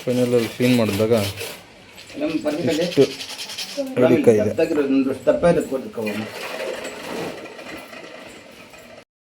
ಫೈನಲಲ್ಲಿ ಕ್ಲೀನ್ ಮಾಡಿದಾಗ ನಮ್ಮ ಇಷ್ಟು ಇದೆ. ದಪ್ಪ ಇರುತ್ತೆ ಕೊಡ್ಬೇಕು.